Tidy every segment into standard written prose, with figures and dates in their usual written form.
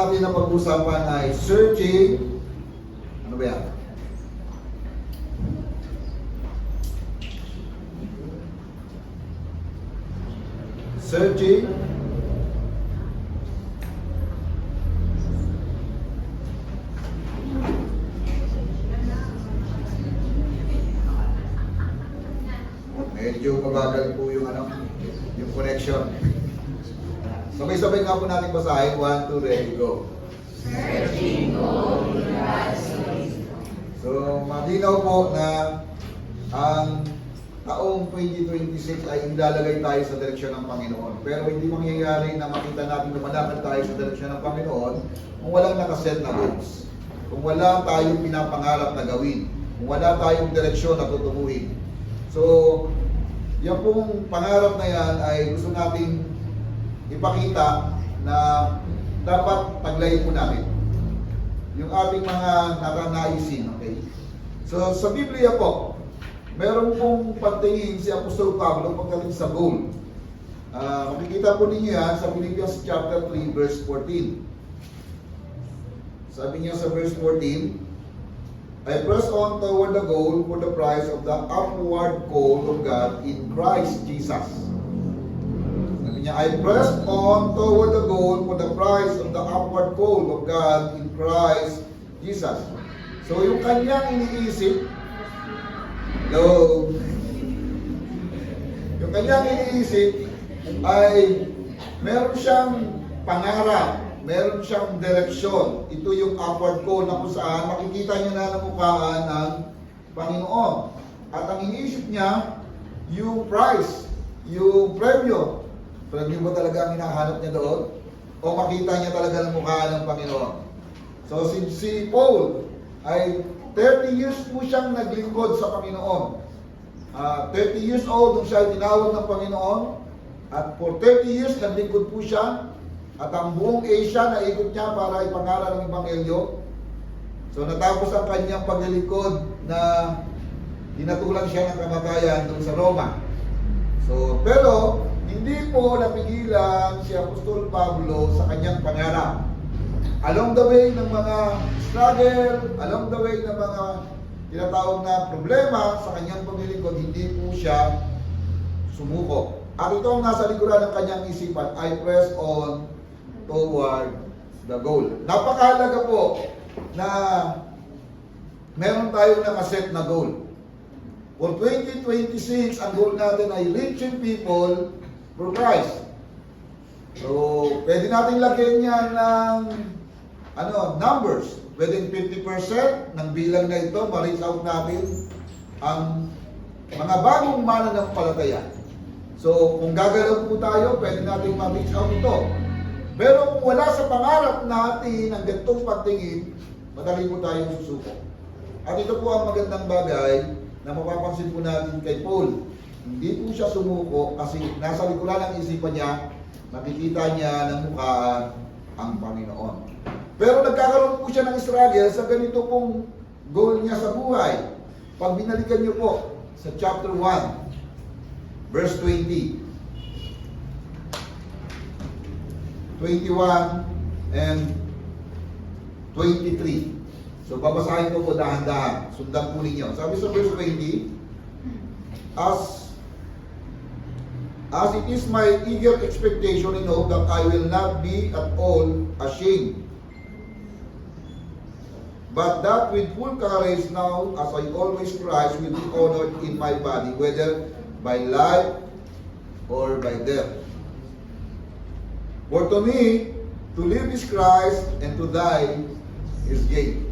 natin na pag-usapan ay searching. Ano ba yan? Searching medyo mabagal po yung yung connection. Sabay-sabay nga po natin basahin. 1, 2, ready, go. Searching gold in God's ways. So, malinaw po na ang taong 2026 ay ilalagay tayo sa direksyon ng Panginoon. Pero hindi mangyayari na makita natin na malakad tayo sa direksyon ng Panginoon kung walang nakaset na goals. Kung wala tayong pinapangarap na gawin. Kung wala tayong direksyon na tutunguhin. So, yan pong pangarap na yan ay gusto nating ipakita na dapat taglayin po natin yung ating mga nakanaisin, okay? So, sa Biblia po, meron pong pagtingin si Apostol Pablo pagdating sa goal. Makikita po ninyo yan sa Philippians chapter 3, verse 14. Sabi niya sa verse 14, I press on toward the goal for the prize of the upward call of God in Christ Jesus. Sabi niya, I press on toward the goal for the prize of the upward call of God in Christ Jesus. So yung kanyang iniisip, hello, yung kanyang iniisip ay meron siyang pangarap, meron siyang direksyon. Ito yung upward call na kung saan makikita niya na namukhaan ng Panginoon. At ang iniisip niya, yung prize, yung premyo. Premyo ba talaga ang hinahanap niya doon? O makita niya talaga namukhaan ng Panginoon? So si Paul ay 30 years po siyang naglingkod sa Panginoon. 30 years old nung siya ay tinawag ng Panginoon. At for 30 years naglingkod po siya. At ang buong Asia naikot niya para ipangaral ng Ebanghelyo. So natapos ang kanyang paglilingkod na dinatulan siya ng kamatayan doon sa Roma. So, pero hindi po napigilan si Apostol Pablo sa kanyang pangarap. Along the way ng mga struggle, along the way ng mga tinatawag na problema sa kanyang paglilingkod, hindi po siya sumuko. At ito ang nasa likuran ng kanyang isipan, I press on toward the goal. Napakahalaga po na meron tayong nakaset na goal. For 2026, ang goal natin ay reaching people for Christ. So, pwede natin lagyan yan ng numbers. Pwedeng 50% ng bilang na ito, ma-reach out natin ang mga bagong mananampalataya. So, kung gagalaw po tayo, pwede natin ma-reach out ito. Pero kung wala sa pangarap natin ang ganitong pagtingin, madali po tayong susuko. At ito po ang magandang bagay na mapapansin po natin kay Paul. Hindi po siya sumuko kasi nasa likuran ng isipan niya, nakikita niya ng mukhaan ang Panginoon. Pero nagkakaroon po siya ng struggle sa ganito pong goal niya sa buhay. Pag binalikan niyo po sa chapter 1, verse 20. 21 and 23. So babasahin ko po dahan-dahan. Sundan po ninyo. Sabi sa verse 20, As it is my eager expectation and hope that I will not be at all ashamed, but that with full courage now, as I always Christ will be honored in my body, whether by life or by death. For to me, to live is Christ, and to die is gain.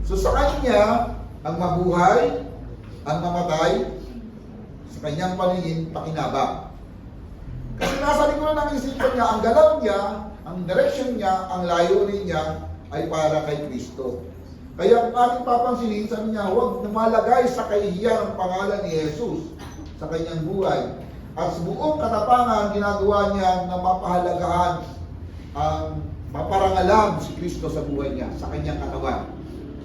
So sa kanya, ang mabuhay, ang mamatay, sa kanyang paningin, pakinabang. Kasi nasa likuran ng isipan niya, ang galaw niya, ang direction niya, ang layunin niya, ay para kay Kristo. Kaya kung ating papansinin, sabi niya, huwag namalagay sa kahihiyan ang pangalan ni Jesus sa kanyang buhay. At sa buong katapangan, ginagawa niya na mapahalagahan ang maparangalan si Kristo sa buhay niya, sa kanyang katawan.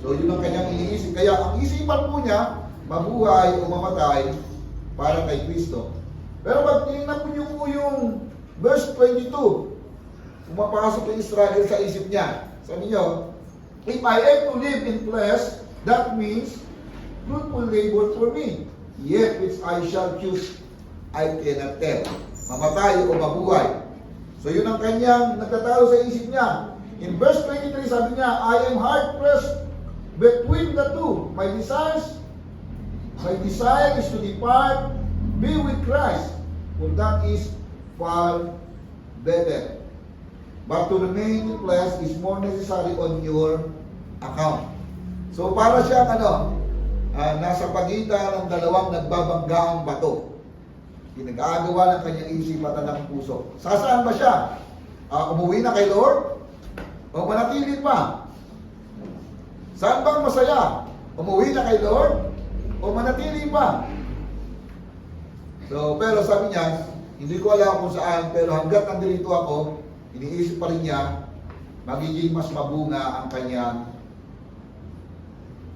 So yun ang kanyang iniisip. Kaya ang isipan po niya, mabuhay o mamatay para kay Kristo. Pero pag tingnan po niyo po yung verse 22, pumapasok yung struggle sa isip niya. Sabi niyo, if I am to live in flesh, that means fruitful labor for me. Yet which I shall choose, I cannot tell. Mamatay o mabuhay. So yun ang kanyang nagtatalo sa isip niya. In verse 23, sabi niya, I am hard pressed between the two. My desire is to depart, be with Christ, for that is far better. But to remain in flesh is more necessary on your account. So para siyang nasa pagitan ng dalawang nagbabanggaang bato. Pinag-aagawa ng kanyang isip at ng puso. Saan ba siya? Umuwi na kay Lord? O manatili pa? Saan bang masaya? Umuwi na kay Lord? O manatili pa? So, pero sabi niya, hindi ko alam kung saan, pero hanggat nandito ako, iniisip pa rin niya, magiging mas mabunga ang kanyang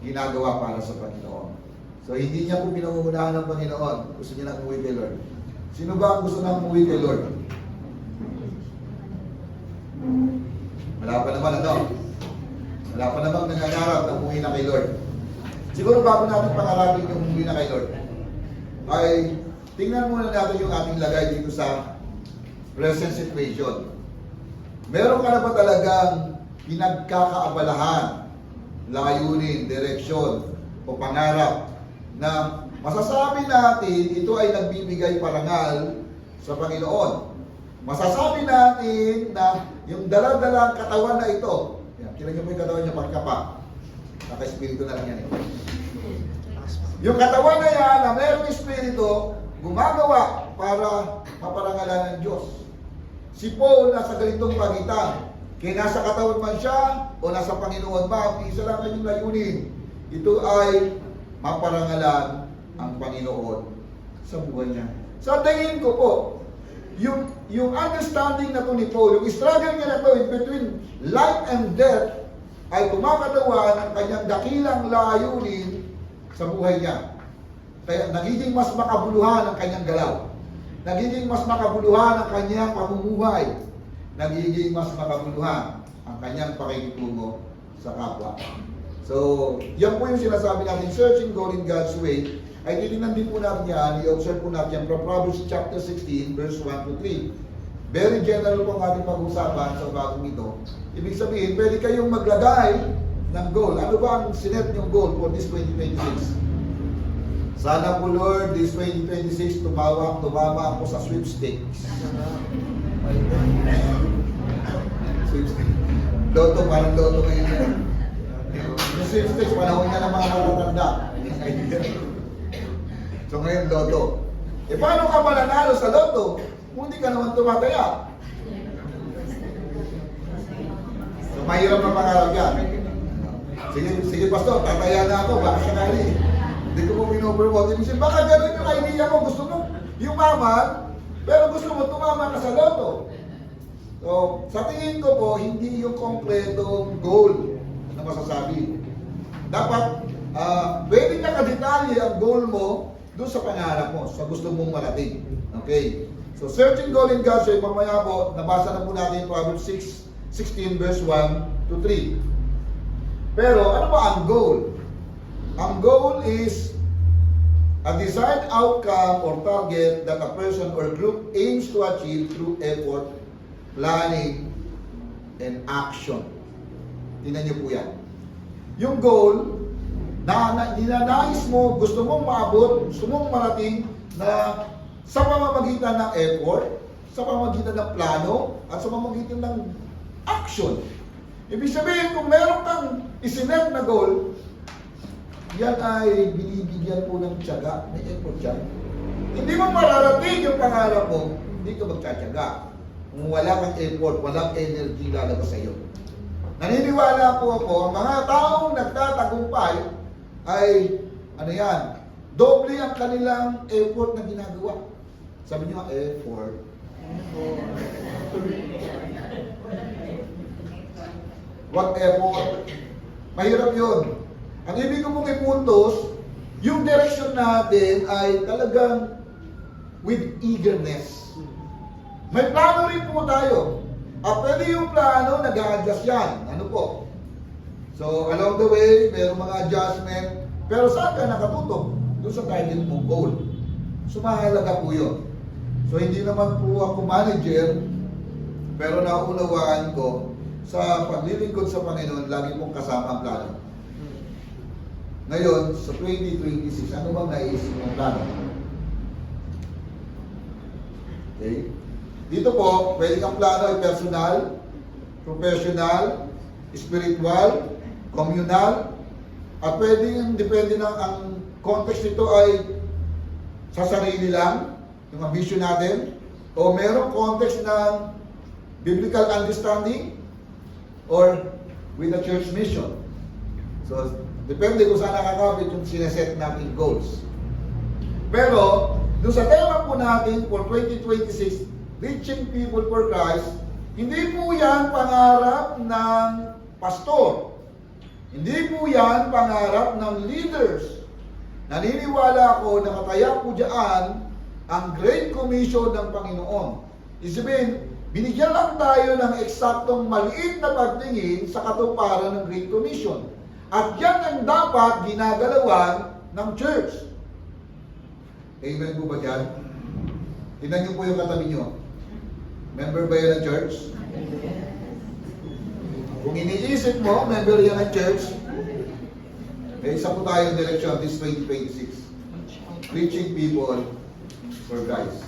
ginagawa para sa Panginoon. So, hindi niya po pinangungunahan ng Panginoon. Gusto niya na umuwi kay Lord. Sino ba ang gusto na umuwi kay Lord? Wala pa naman, Wala pa namang nangangarap na umuwi na kay Lord. Siguro bago natin pangarapin yung umuwi na kay Lord, ay tingnan muna natin yung ating lagay dito sa present situation. Meron ka na ba talagang pinagkakaabalahan, layunin, direksyon, o pangarap na masasabi natin ito ay nagbibigay parangal sa Panginoon? Masasabi natin na yung dala-dalang katawan na ito, yan, kila niyo po yung katawan niya pagkapa, naka-espiritu na lang yan. Yung katawan na yan na mayroong espiritu, gumagawa para maparangalan ng Diyos. Si Paul nasa ganitong pagitan. Kaya nasa katawan man siya o nasa Panginoon ba, isa lang kanyang layunin. Ito ay maparangalan ang Panginoon sa buhay niya. Sa tingin ko po, yung understanding na to ni Paul, yung struggle niya na to in between life and death, ay kumakatawa ng kanyang dakilang layunin sa buhay niya. Kaya nagiging mas makabuluhan ang kanyang galaw. Nagiging mas makabuluhan ang kanyang pamumuhay. Nagiging mas makabuluhan ang kanyang pakikitungo sa kapwa. So, yan po yung sinasabi natin, searching God in God's way, ay titingnan din po natin yan, i-observe po natin yan from Proverbs chapter 16, verse 1 to 3. Very general po ang ating pag-usapan sa bagong ito. Ibig sabihin, pwede kayong maglagay ng goal. Ano ba ang sinet niyong goal for this 2026? Sana po Lord, this 2026, tumama ako sa sweepstakes. Sweepstakes. Loto, parang loto ngayon. Yung sweepstakes, panahon na ng mga matatanda. So ngayon, loto. Paano ka mananalo sa loto kung hindi ka naman tumataya? So mahirap na pangarap yan. Sige pastor, tataya na ako, baka sakali. Hindi ko mo pinopromote. Ibig sabihin, baka gano'n yung idea mo. Gusto mo yumaman, pero gusto mo tumama ka sa loto. So, sa tingin ko po, hindi yung kompletong goal na masasabi. Dapat, pwede ka kadetalye ang goal mo doon sa pangarap mo, sa gusto mong marating. Okay? So, searching goal in God's way, mamaya po, nabasa na po natin Proverbs 16 verse 1 to 3. Pero, ano ba ang goal? Ang goal is a desired outcome or target that a person or group aims to achieve through effort, planning, and action. Tingnan niyo po yan. Yung goal, ninanais mo, gusto mong maabot, gusto mong marating na sa pamamagitan ng effort, sa pamamagitan ng plano, at sa pamamagitan ng action. Ibig sabihin, kung meron kang isinet na goal, yan ay binibigyan po ng tiyaga. May effort yan. Hindi mo mararating yung pangarap mo, hindi ka magtsatsaga. Kung wala kang effort, walang energy lalabas sa iyo. Naniniwala po ako, ang mga taong nagtatagumpay ay, doble ang kanilang effort na ginagawa. Sabi niyo, effort. What effort? Mahirap yun. Ang ibig ko pong ipuntos, yung direction natin ay talagang with eagerness. May plano rin po tayo. Pwede yung plano, nag-a-adjust yan. Ano po? So, along the way, mayroong mga adjustment. Pero saan ka nakatutok? Doon sa target mong goal. So, mahalaga po yun. So, hindi naman po ako manager, pero naunawaan ko, sa paglilingkod sa Panginoon, lagi pong kasama ang plano. Ngayon, sa 2026, ano bang naisip mong plano? Okay? Dito po, pwede kang plano ay personal, professional, spiritual, communal, at pwedeng depende ng ang context nito ay sa sarili lang, yung ambition natin, o merong context ng biblical understanding, or with a church mission. So, depende kung saan nakakabit yung sineset natin goals. Pero, doon sa tema po natin for 2026, Reaching People for Christ, hindi po yan pangarap ng pastor. Hindi po yan pangarap ng leaders. Naniniwala ako na kataya po dyan ang Great Commission ng Panginoon. Isipin, binigyan lang tayo ng eksaktong maliit na pagtingin sa katuparan ng Great Commission. At yan ang dapat ginagalawan ng church. Amen po ba dyan? Tingnan niyo po yung katabi niyo. Member ba yan ng church? Kung iniisip mo, member yan ng church, may isa po tayong direction this 2026. Reaching people for Christ.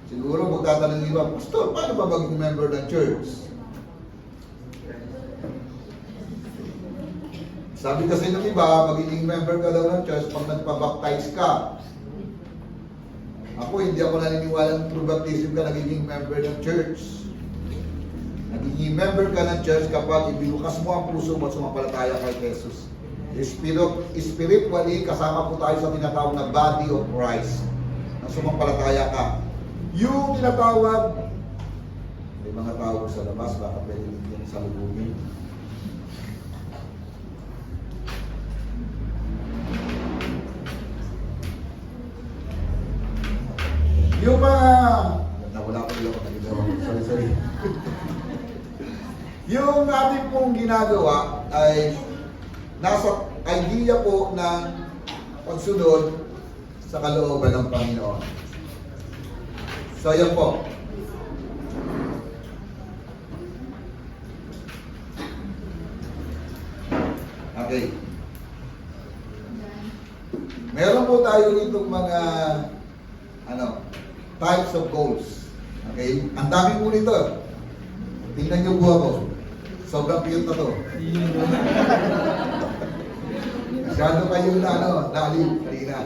Siguro magtatanong iba, Pastor, paano ba maging member ng church? Sabi kasi ng iba, magiging member ka daw ng church pag nagpa-baptize ka. Ako, hindi ako naniniwala ng true baptism ka nagiging member ng church. Nagiging member ka ng church kapag ibinukas mo ang puso mo at sumampalataya kay Jesus. Spiritually, kasama po tayo sa tinatawag na body of Christ. Na sumampalataya ka. Yung tinatawag, may mga tawag sa labas, baka pwede din sa lubungin. Yung mga, nawala ko yung sorry. Yung ating pong ginagawa ay nasa idea po ng pagsunod sa kalooban ng Panginoon. So, yan po. Okay. Meron po tayo ditong mga types of goals. Okay? Ang dami po nito. Tingnan niyo po ako. Sobrang cute na to. Masyado kayong naliw. Halina.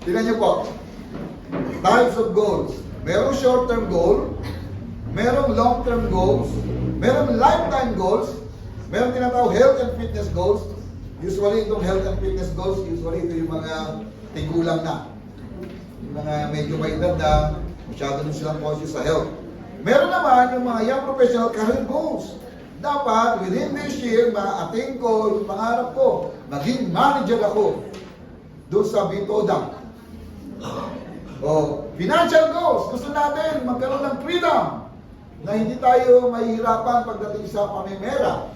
Tingnan niyo po. Types of goals. Merong short-term goal, merong long-term goals, merong lifetime goals, merong tinatawag health and fitness goals. Usually, itong health and fitness goals, usually ito yung mga tigulang na. Yung mga medyo may edad na, masyado din silang conscious sa health. Meron naman yung mga young professional career goals. Dapat, within this year, ma-attain ko, yung pangarap ko, maging manager ako doon sa Bitoda. O, financial goals. Gusto natin magkaroon ng freedom na hindi tayo mahihirapan pagdating sa pamimera.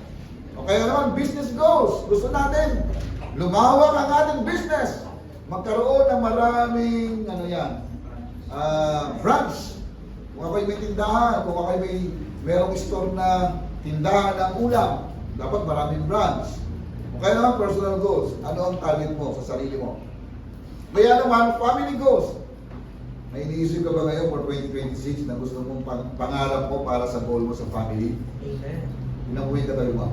O kaya naman, business goals. Gusto natin lumawak ang ating business. Magkaroon ng maraming, branch. Kung ako'y may tindahan, kung ako'y merong store na tindahan ng ulam, dapat maraming branch. O kaya naman, personal goals. Ano ang target mo sa sarili mo? Kaya naman, family goals. May iniisip ka ba ngayon for 2026 na gusto mong pangarap mo para sa goal mo sa family? Amen. Pinabuhin ka tayo mo.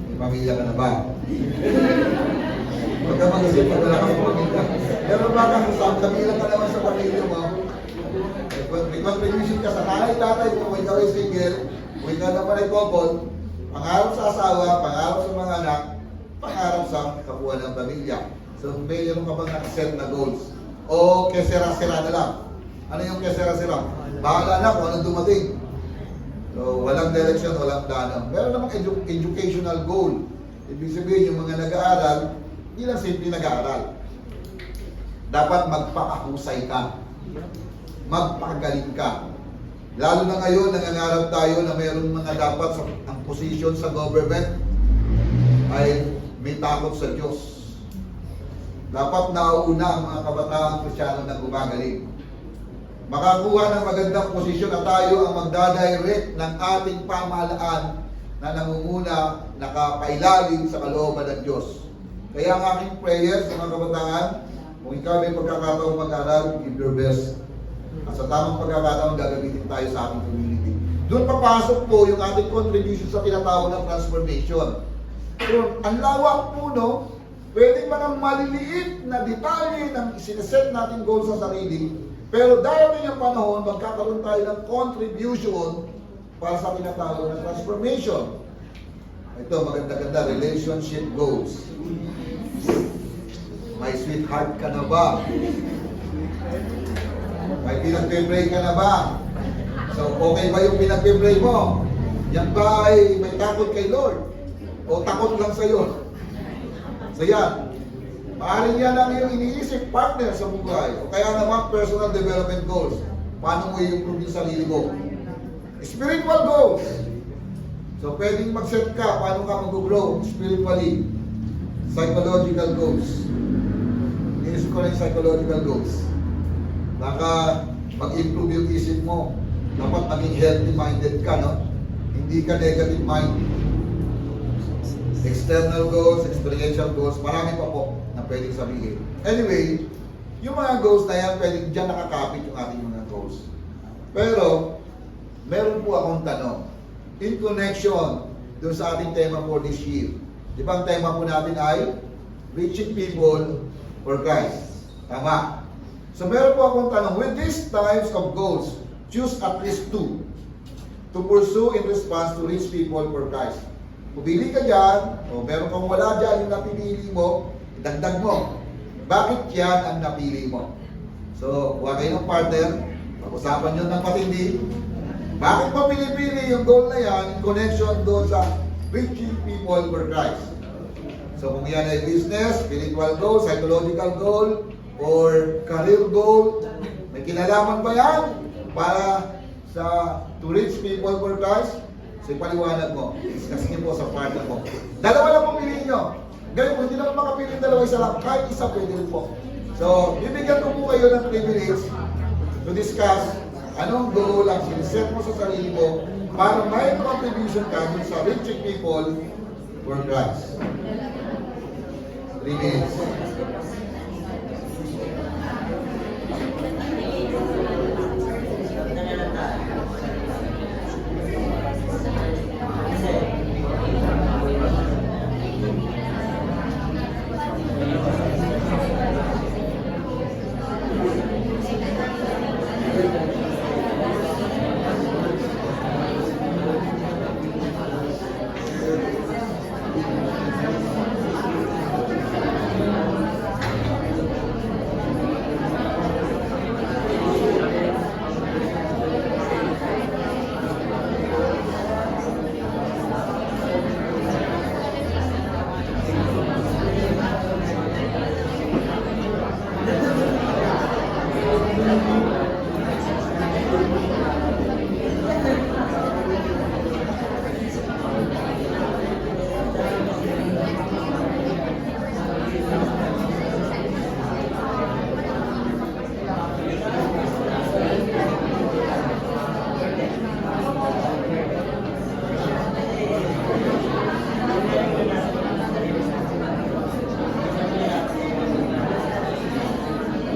May pamilya ka na ba? Huwag ka mag-isip pag wala kang pamilya. Pero baka kung kabilang ka naman sa pamilya mo, may contribution ka sa nanay, tatay mo, kung ikaw ay single, kung ikaw naman ay couple, pangarap sa asawa, pangarap sa mga anak, pangarap sa kabuuan ng pamilya. So, mayroon ka bang set na goals? O kesera-sera na lang? Ano yung kesera-sera? Bahala na kung anong dumating. So, walang direction, walang plano. Meron namang educational goal. Ibig sabihin, yung mga nag-aaral, hindi lang simple nag-aaral. Dapat magpakahusay ka. magpagaling ka. Lalo na ngayon, nangangarap tayo na mayroong mga dapat ang position sa government ay may takot sa Diyos. Dapat nauuna ang mga kabataan Kristiyano na gumagaling. Makakuha ng magandang posisyon at tayo ang magdadirect ng ating pamahalaan na nangunguna, nakapailalim sa kalooban ng Diyos. Kaya ang aking prayer sa mga kabataan, kung ikaw may pagkakataong mag-aral, give your best. At sa tamang pagkakataon, gagamitin tayo sa ating community. Doon papasok po yung ating contribution sa tinatawag ng transformation. So, ang lawak po, no? Pwede mga maliliit na detalye ng isineset natin goal sa sarili, pero dahil yung panahon, magkakaroon tayo ng contribution para sa tinatawag ng transformation. Ito, maganda-ganda, relationship goals. May sweetheart ka na ba? May pinag-pray ka na ba? So, okay ba yung pinag-pray mo? Yan ba ay may takot kay Lord? O takot lang sa'yo? So yan, maaaring yan ang iyong iniisip partner sa buhay. O kaya naman personal development goals. Paano mo i-improve yung sarili mo? Spiritual goals. So pwedeng mag-set ka, paano ka mag-grow spiritually. Psychological goals. Inisip ko na yung psychological goals. Baka mag-improve yung isip mo. Dapat maging healthy-minded ka, no? Hindi ka negative-minded. External goals, experiential goals, marami pa po na pwedeng sabihin. Anyway, yung mga goals na yan, pwedeng dyan nakakapit yung ating mga goals. Pero, meron po akong tanong. In connection dun sa ating tema for this year. Di ba ang tema po natin ay reaching people for Christ. Tama. So meron po akong tanong. With these types of goals, choose at least 2 to pursue in response to reach people for Christ. Pumili ka dyan, o meron kang wala dyan yung napili mo, idagdag mo. Bakit yan ang napili mo? So, huwag kayo ng partner, pag-usapan nyo ng patindi. Bakit mo pinipili yung goal na yan in connection doon sa reaching people for Christ? So, kung yan ay business, spiritual goal, psychological goal, or career goal, may kinalaman ba yan para sa to reach people for Christ? So, ipaliwanag mo. Discuss niyo po sa partner mo. Dalawa lang pumiliin nyo. Ganyan po, hindi naman makapili ng dalawa, isa lang. Kahit isa, pwede rin po. So, bibigyan ko po kayo ng privilege to discuss anong goal ang siniset mo sa sarili mo para may contribution ka dun sa reaching people for Christ. 3 minutes.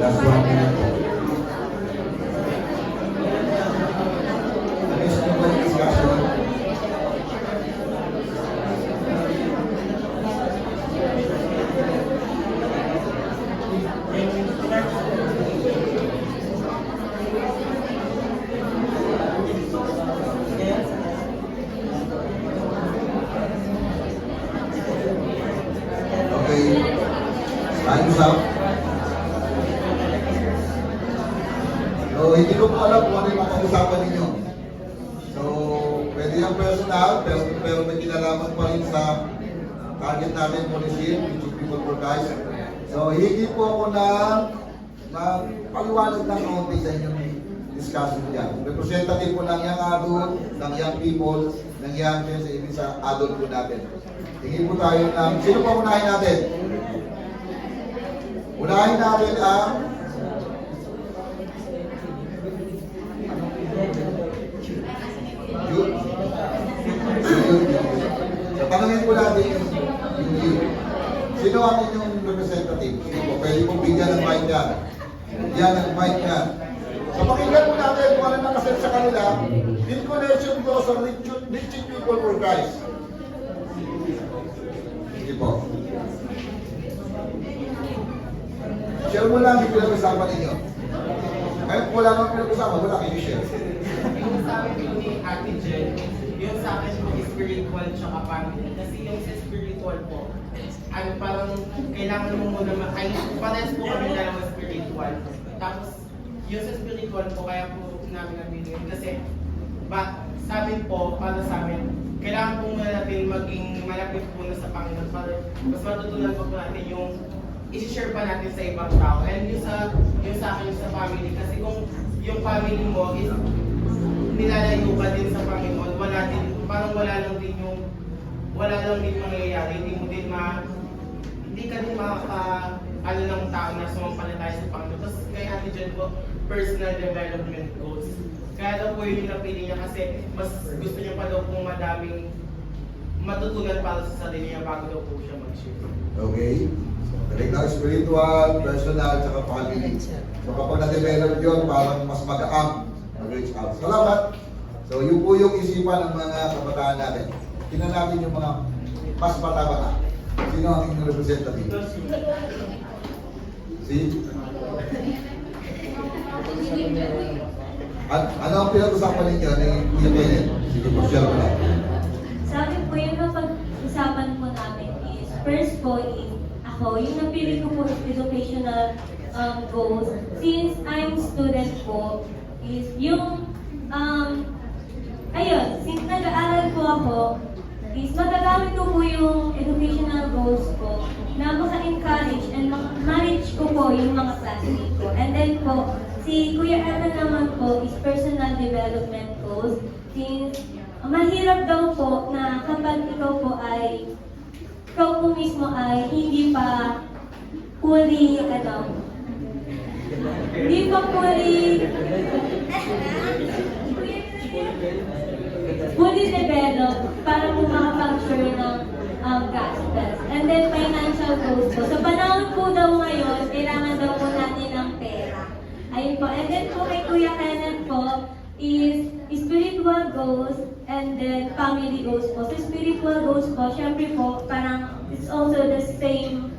Last 1 minute. Next na po yung discussion. Okay. Time's up. So, hindi ko po alam kung ano yung makausapan ninyo. So, pwede yung personal, pero may kinalaman pa rin sa target natin for this year, reaching people for Christ. So, higi po ako na paliwanag ng konti sa inyong discuss mo yan. Representative po ng young adult, ng young people, ng young men, ibig sa adult po natin. Tingin po tayo ng, sino pa unahin natin? Unahin natin ang youth. So, tanongin po natin yung youth. Sino ang inyong representative? Sino po? Pwede po bigyan ng mic yan. Bigyan ng mic yan. So, pakinggan po natin kung ano nakaset sa kanila in connection to sa reaching people for Christ. Sige po. Share mo lang yung pinag-usapan ninyo. Kahit wala nang pinag-usapan, wala kayo share. Yung sa akin po ni Ate Jen, yung sa akin po spiritual tsaka family. Kasi yung sa spiritual po, ano parang kailangan mo muna ay parehas po kami dalawa spiritual. Tapos yung sa spiritual po, kaya po namin nabili. Kasi sa amin po, para sa amin, kailangan po muna natin maging malapit po na sa Panginoon para mas matutunan po natin yung i-share pa natin sa ibang tao. And yung sa akin, yung sa family, kasi kung yung family mo is nilalayo ka din sa Panginoon, wala lang din mangyayari, hindi ka din ano ng tao na sumampalataya sa Panginoon. Tapos kay Ate Jen po, personal development goals. Kaya daw po yun yung napili niya kasi mas gusto niya pa daw pong madaming matutunan para sa sarili niya bago daw po siya mag-share. Okay? Galing na spiritual, personal, saka family. So kapag na-develop yun, parang mas magaang mag-reach out. Salamat! So yun po yung isipan ng mga kabataan natin. Tingnan natin yung mga mas bata-bata. Sino ang inyong representative? Si? Ano ang pinag-usapan ninyo ni Kuya Kenneth? Sige po, share ko lang. Sa akin po, yung napag-usapan po namin is, first po is, ako, yung napili ko po is educational goals. Since I'm student po, is yung, ayun, since nag-aaral po ako, is magagamit ko po yung educational goals ko na maka-encourage and ma-manage ko po yung mga classmates ko. And then po, si Kuya Evan naman po is personal development goals. Since mahirap daw po na kapag ikaw po mismo ay hindi pa fully developed para po makapag-share ng gospels. And then financial goals po. Sa panahon po daw ngayon, kailangan daw po natin ng pera. Ayun po. And then po kay Kuya Kenneth po is spiritual goals and then family goals po. So spiritual goals po, syempre po, parang it's also the same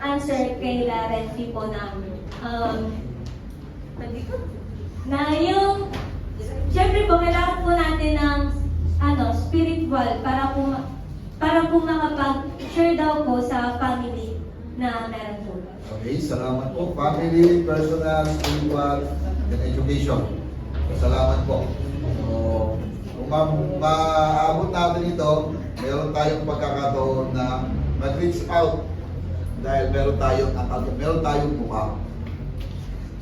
answer kay Larency po na yung syempre po, kailangan po natin ng spiritual para po makapag-share daw po sa family na meron po. Okay, salamat po. Family, personal, spiritual, and education. Salamat po. So, kung maabot natin ito, meron tayong pagkakataon na mag-reach out dahil meron tayong mukha.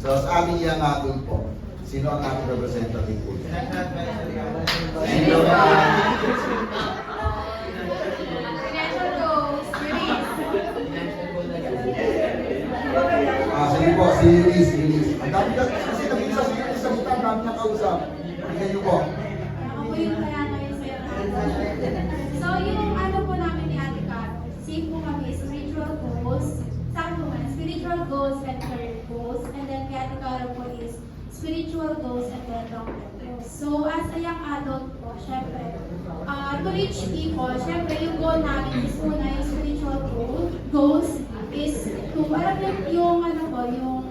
So, sa ating young adult po, sino ang ating representative po? Sino sige po, si Eunice. Ang dami kasi nag-isa si Eunice sa kita, ang dami niya kausap. Tingnan niyo po. Ako po yung kaya ngayon sir. So yung ano po namin ni Ate Kat, same po kami, spiritual goals, saan po man, spiritual goals and career goals, and then kay Ate Kat po is spiritual goals and then long-term goals. So as a young adult po, syempre, to reach people, syempre yung goal namin is una yung spiritual goals is to, alam yung ano po, yung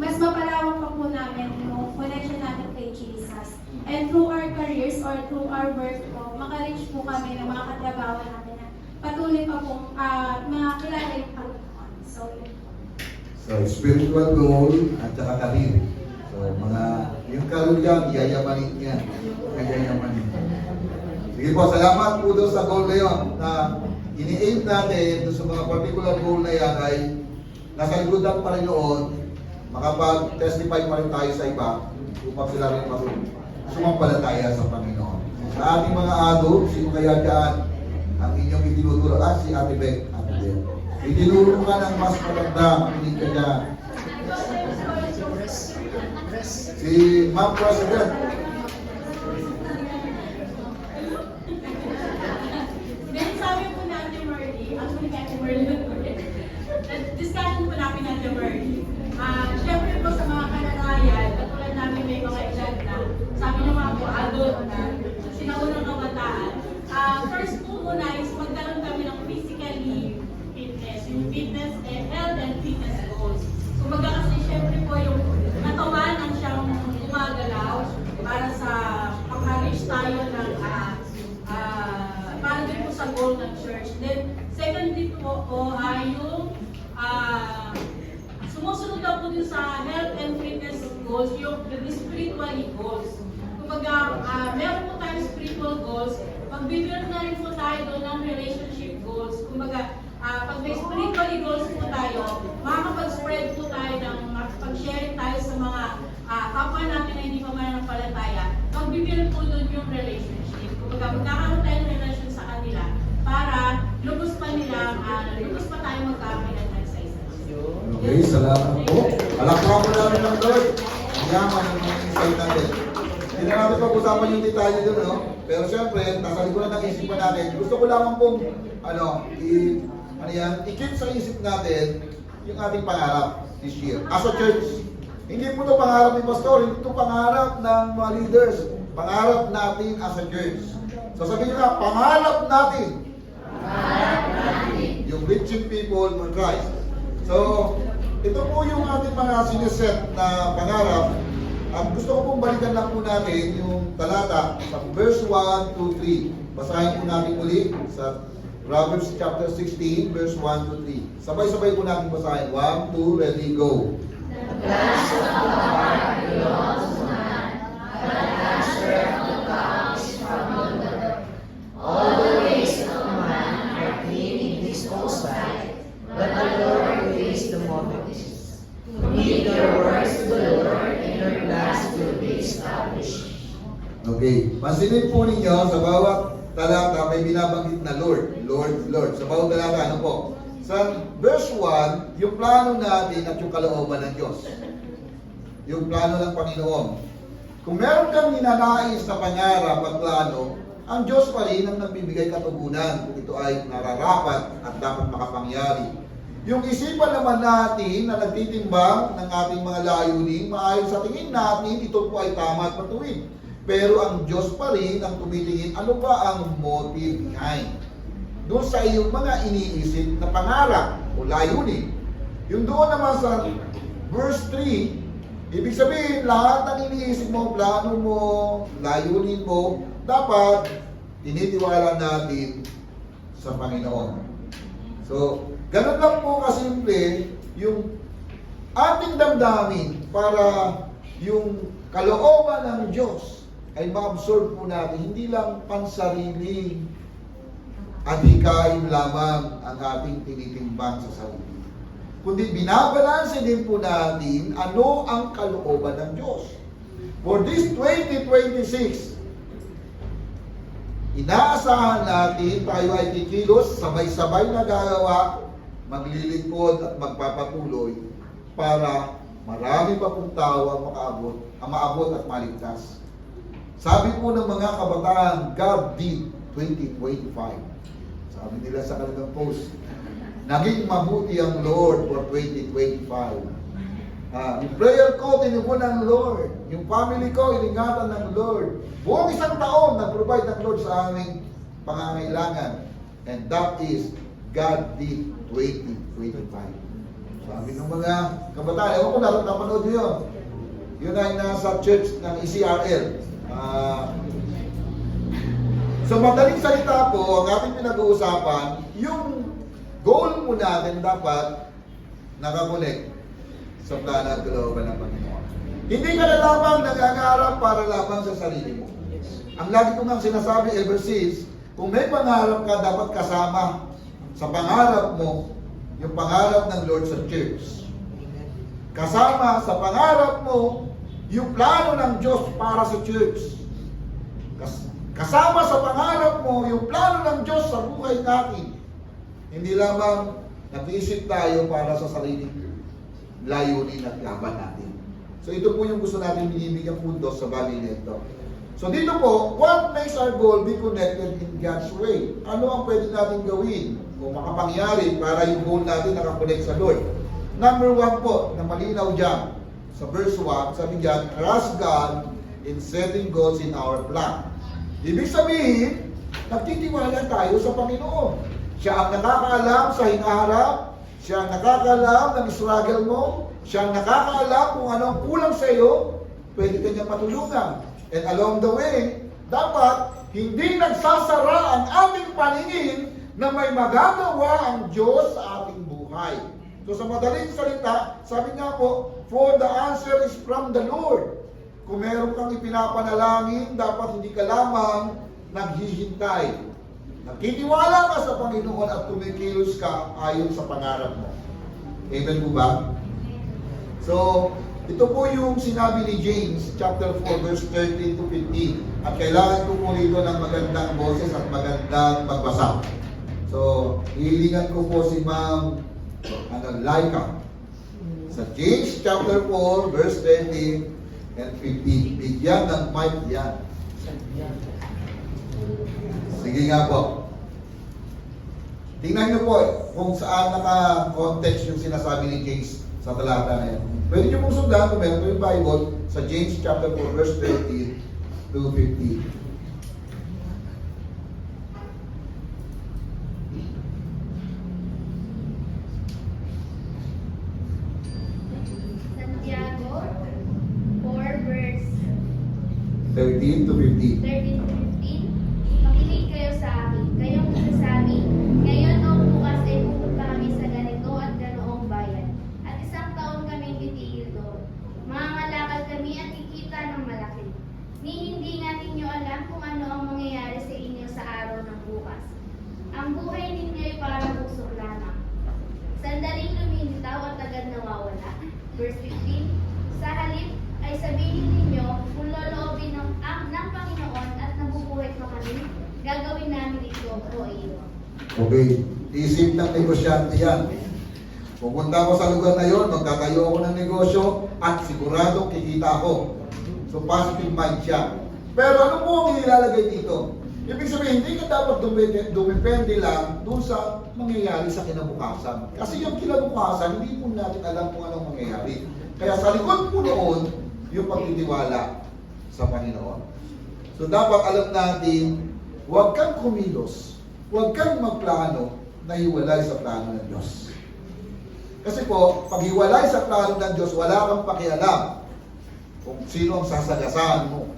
mas mapalawak pa po namin yung connection natin kay Jesus. And through our careers or through our work po, maka-reach po kami ng mga katrabaho namin na patuloy pa po makilala yung Panginoon. So, yun. So, spiritual goal at saka career. So, yung career yan, yayamanin yan. Yayamanin. Sige po, salamat po doon sa goal na yun na ini-aim natin doon sa mga particular goal na yan ay nasa likodan pa rin noon, makapag-testify pa rin tayo sa iba upang sila rin sumampalataya sa Panginoon. Sa ating mga adult, sino kaya dyan ang inyong itinuturo? Si Ate Beck. Ate Beck. Itinuro ka ng mas maganda, makinig ka dyan. Si Ma'am President. Then sabi po natin, Marley, actually kaya Marley po discussion po namin natin, Marley. Siyempre po sa mga kalagayan, katulad namin may mga edad na, sabi ng mga po, adult na, sinaunang kabataan. First po muna is magkaroon kami ng physically fitness, yung fitness and health and fitness goals. Kumbaga kasi siyempre po yung katawan ang siyang gumagalaw para sa pang-reach tayo ng para din po sa goal ng church. Then, secondly po ay yung sumusunod na po din sa health and fitness goals, yung spiritual goals. Kumbaga, meron po tayong spiritual goals, mag-build na rin po tayo doon ng relationship goals. Kumbaga, pag may spiritual goals po tayo, makakapag-spread po tayo ng makakapag-sharing tayo sa mga kapwa natin na hindi pa mananampalataya, mag-build po doon yung relationship. Kumbaga, magkakaroon tayo ng relasyon sa kanila para lubos pa tayo magkakainaghan sa isa. Okay, salamat po. Alakpan mo namin ng Lord. Yaman ang mga insight natin. Hindi na natin pag-usapan yung detalye doon, no? Pero syempre, nasa likuran ng isipan natin, gusto ko lamang pong, i-keep sa isip natin yung ating pangarap this year. As a church, hindi po ito pangarap ni Pastor, hindi ito pangarap ng mga leaders. Pangarap natin as a church. So sabihin nyo nga, pangarap natin. Yung reaching people for Christ. So, ito po yung ating mga siniset na pangarap. At gusto ko pong balikan lang po natin yung talata sa verse 1 to 3. Basahin po natin muli sa Proverbs chapter 16, verse 1 to 3. Sabay-sabay po natin basahin. 1, 2, ready, go. The plans of the heart belong to man, but the answer of the tongue is from the Lord. All the ways of man are clean in his own sight, but the Lord weighs the motives. Commit your works to the Lord, and your plans will be established. Okay. Pansinin po ninyo, sa bawat talata may binabanggit na Lord, Lord, Lord. Sa bawat talata, ano po? Sa verse 1, yung plano natin at yung kalooban ng Diyos. Yung plano ng Panginoon. Kung meron kang ninanais na pangarap at plano, ang Diyos pa rin ang nagbibigay katugunan kung ito ay nararapat at dapat makapangyari. Yung isipan naman natin na nagtitimbang ng ating mga layunin, maayon sa tingin natin, ito po ay tama at matuwid. Pero ang Diyos pa rin ang tumitingin, ano ba ang motive behind? Doon sa iyong mga iniisip na pangarap o layunin. Yung doon naman sa verse 3, ibig sabihin, lahat ng iniisip mo, plano mo, layunin mo, dapat tinitiwala natin sa Panginoon. So, ganun lang po kasimple yung ating damdamin para yung kalooban ng Diyos ay ma-absorb po natin, hindi lang pansariling adhikain lamang ang ating tinitimbang sa sarili. Kundi binabalanse din po natin ano ang kalooban ng Diyos. For this 2026, inaasahan natin tayo ay kikilos, sabay-sabay na gagawa, maglilingkod at magpapatuloy para marami pa pong tao ang maabot at maligtas. Sabi po ng mga kabataan, God did 2025. Sabi nila sa kanilang post, naging mabuti ang Lord for 2025. Yung prayer ko, tinugunan ng Lord. Yung family ko, iningatan ng Lord. Buong isang taon, nag-provide ng Lord sa aming pangangailangan. And that is, God did 2025. Sabi ng mga kabataan, ewan ko na, napanood nyo yun. Yun ay nasa church ng ECRL. So madaling salita po, ang ating pinag-uusapan, yung goal mo natin dapat nakakonect sa plano at kalooban ng Panginoon. Hindi ka na lamang nag-aangarap para lamang sa sarili mo. Ang lagi ko nga sinasabi ever since, kung may pangarap ka, dapat kasama sa pangarap mo yung pangarap ng Lord sa church. Kasama sa pangarap mo yung plano ng Diyos para sa church. Kasama sa pangarap mo, yung plano ng Diyos sa buhay natin. Hindi lamang nag-iisip tayo para sa sariling layunin at laban natin. So ito po yung gusto natin binibigyan puntos sa bagay na ito. So dito po, what makes our goal be connected in God's way? Ano ang pwede natin gawin o makapangyari para yung goal natin nakakonect sa Lord? Number 1 po, na malinaw dyan, sa verse 1, sabi dyan, trust God in setting goals in our plan. Ibig sabihin, nagtitiwala tayo sa Panginoon. Siya ang nakakaalam sa hinaharap, siya ang nakakaalam ng struggle mo, siya ang nakakaalam kung ano ang kulang sa iyo, pwede ka niya patulungan. And along the way, dapat hindi nagsasara ang ating paningin na may magagawa ang Diyos sa ating buhay. So sa madaling salita, sabi nga po, for the answer is from the Lord. Kung meron kang ipinapanalangin, dapat hindi ka lamang naghihintay. Nagtitiwala ka sa Panginoon at tumikilos ka ayon sa pangarap mo. Amen po ba? So, ito po yung sinabi ni James, chapter 4, verse 13 to 15. At kailangan ko po rito ng magandang boses at magandang magbasa. So, hihilingan ko po si Ma'am Laika. Sa James chapter 4, verse 13 and 15. Bigyan ng mic yan. Sige nga po. Tingnan niyo po kung saan naka-context yung sinasabi ni James sa talata na yan. Pwede niyo pong sundan kung meron yung Bible sa James chapter 4 verse 13 to 15. Santiago 4 verse 13 to 15. 13 to 15. Makinig kayo sa akin. Kayong nagsasabi, ngayon o bukas ay pupunta kami sa ganito at ganoong bayan. At isang taon kami titigil doon. Mangangalakal kami at kikita ng malaki. Ni hindi nga ninyo alam kung ano ang mangyayari sa inyo sa araw ng bukas. Ang buhay ninyo ay parang usok lamang. Sandaling lumilitaw at agad nawawala. Verse 15. Sa halip ay sabihin ninyo kung loloobin ng Panginoon at nabubuhay pa kami, gagawin namin ito o iyo. Okay. Isip ng negosyante yan. Pupunta ako sa lugar na yon, magtatayo ako ng negosyo at sigurado kikita ako. So positive mind siya. Pero ano po ang inilalagay dito? Ibig sabihin, hindi ka dapat dumepende lang doon sa mangyayari sa kinabukasan. Kasi yung kinabukasan, hindi po natin alam kung anong mangyayari. Kaya sa likod po noon, yung pagtitiwala sa Panginoon. So dapat alam natin, huwag kang kumilos, huwag kang magplano na hiwalay sa plano ng Diyos. Kasi po, pag hiwalay sa plano ng Diyos, wala kang pakialam kung sino ang sasagasaan mo.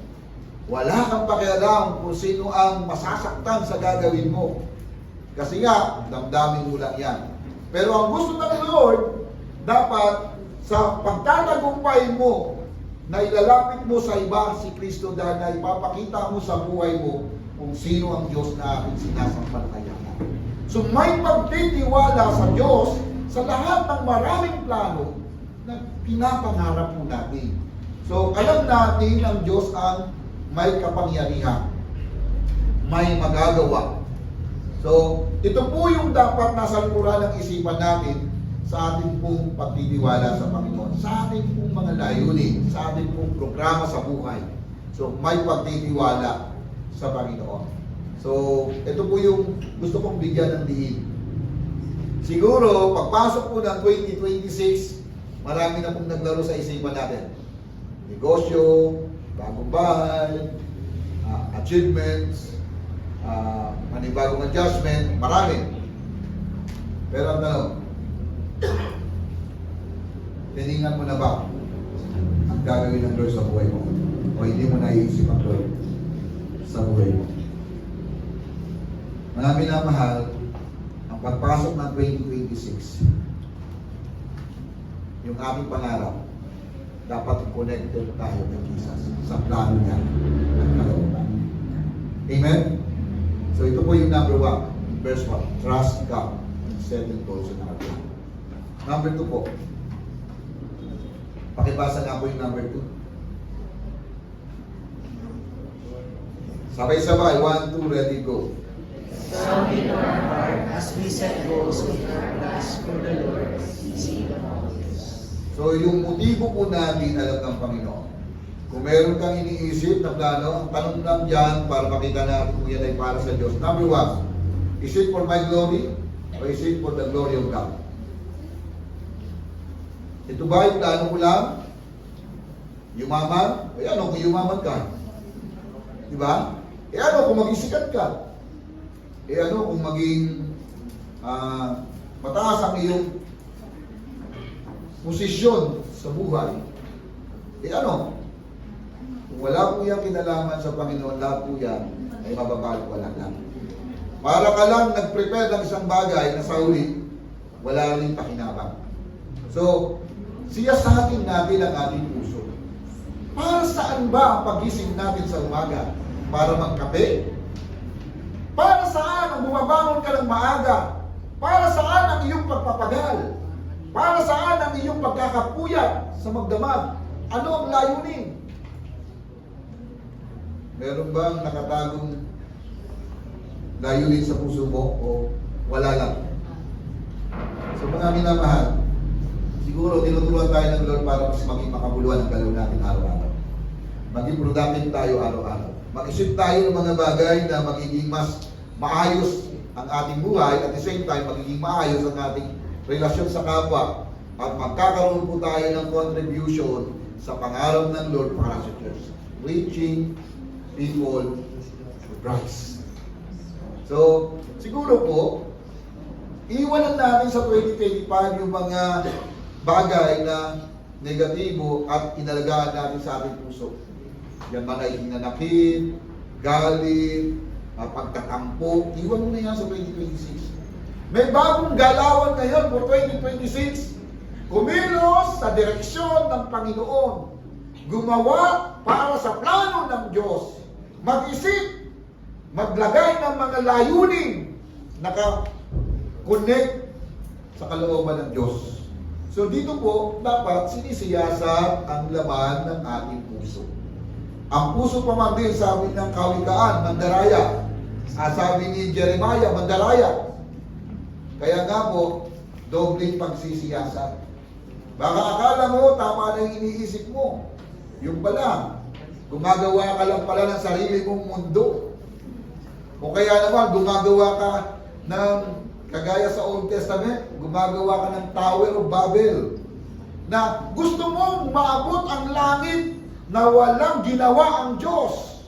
Wala kang pakialam kung sino ang masasaktan sa gagawin mo. Kasi nga, damdamin mo lang yan. Pero ang gusto ng Lord, dapat sa pagtatagumpay mo, na ilalapit mo sa iba si Kristo dahil na ipapakita mo sa buhay mo kung sino ang Diyos na ating sinasampalatayanan. So may pagtitiwala sa Diyos sa lahat ng maraming plano na pinapangarap mo natin. So alam natin ang Diyos ang may kapangyarihan, may magagawa. So ito po yung dapat nasa likuran ng isipan natin sa ating pong pagtitiwala sa Panginoon, sa ating pong mga layunin, sa ating pong programa sa buhay. So, may pagtitiwala sa Panginoon. So, ito po yung gusto kong bigyan ng diin. Siguro, pagpasok po ng 2026, marami na pong naglaro sa isipan natin. Negosyo, bagong bahay, achievements, panibagong adjustment, marami. Pero ang tanong, tiningan mo na ba ang gagawin ng Lord sa buhay mo? O hindi mo naiisip ang Lord sa buhay mo? Mga minamahal, ang pagpasok ng 2026, yung aming pangarap, dapat connected tayo kay Jesus sa plano niya at kalooban. Amen? So ito po yung number 1, verse 1, trust God in setting goals in our plan. Number 2 po. Pakibasa nga po yung number 2. Sabay-sabay, 1, 2, ready, go. Some in our heart as we set goals in our lives for the Lord. See the mountains. So yung motibo po natin alam ng Panginoon. Kung meron kang iniisip na plano, ang tanong lang dyan para makita natin kung yan ay para sa Diyos. Number 1, is it for my glory or is it for the glory of God? Ito ba yung plano ko lang? Yumaman? Eh ano kung yumaman ka? Diba? Eh ano kung maging sikat ka? Eh ano kung maging mataas ang iyong posisyon sa buhay? Eh ano? Kung wala po yung kinalaman sa Panginoon, lahat po yan ay mababalik wala lang. Para ka lang nag-prepare ng isang bagay na sa huli, wala rin pakinabang. So, siyasatin natin ang ating puso. Para saan ba ang pagising natin sa umaga? Para magkape? Para saan ang bumabangon ka ng maaga? Para saan ang iyong pagpapagal? Para saan ang iyong pagkakapuyat sa magdamag? Ano ang layunin? Meron bang nakatagong layunin sa puso mo o wala lang? So mga minamahal, siguro tinuturuan tayo ng Lord para mas maging makabuluhan ang galaw natin araw-araw. Maging productive tayo araw-araw. Mag-isip tayo ng mga bagay na magiging mas maayos ang ating buhay at the same time magiging maayos ang ating relasyon sa kapwa at magkakaroon po tayo ng contribution sa pangarap ng Lord para sa Diyos. Reaching people to Christ. So, siguro po, iwanan natin sa 2025 yung mga bagay na negatibo at inalagaan natin sa ating puso. Yan man ay hinanakit, galit, pagtatampo, iwan mo na yan sa 2026. May bagong galawan ngayon for 2026. Kumilos sa direksyon ng Panginoon. Gumawa para sa plano ng Diyos. Mag-isip, maglagay ng mga layunin, naka-connect sa kalooban ng Diyos. So dito po, dapat sinisiyasat ang laman ng ating puso. Ang puso pa man din, sabi ng Kawikaan, mandaraya. Sabi ni Jeremiah, mandaraya. Kaya nga po, dobling pagsisiyasat. Baka akala mo, tama na yung iniisip mo. Yung pala, gumagawa ka lang pala ng sarili mong mundo. O kaya naman, gumagawa ka ng, kagaya sa Old Testament, gumagawa ka ng Tower of Babel. Na gusto mong maabot ang langit na walang ginawa ang Diyos.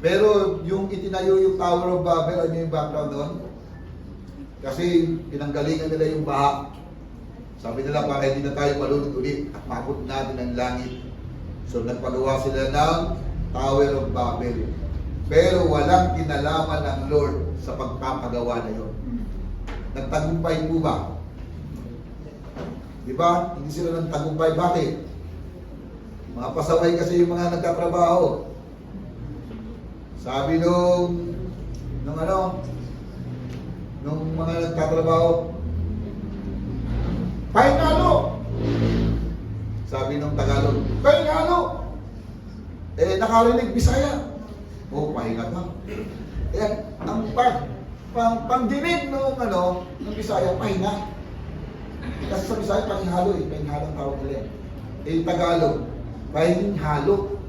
Pero yung itinayo yung Tower of Babel, ano yung background doon? Kasi pinanggalingan nila yung baha. Sabi nila, para hindi na tayo malunod ulit at maabot natin ang langit. So nagpagawa sila ng Tower of Babel. Pero walang kinalaman ng Lord sa pagpapagawa na yun. Nagtagumpay po ba? Di ba? Hindi sila nagtagumpay. Bakit? Mga pasaway kasi yung mga nagtatrabaho. Sabi nung mga nagtatrabaho, pahingalo! Sabi nung Tagalog, pahingalo! Eh, nakarinig Bisaya. Oh, pahinga ka. Eh, ang pangdinig nung Bisaya, pahinga. Kasi sa Bisaya, pahingalo eh. Pahingalo ang tawag nila. Eh, Tagalog, pahinghalo.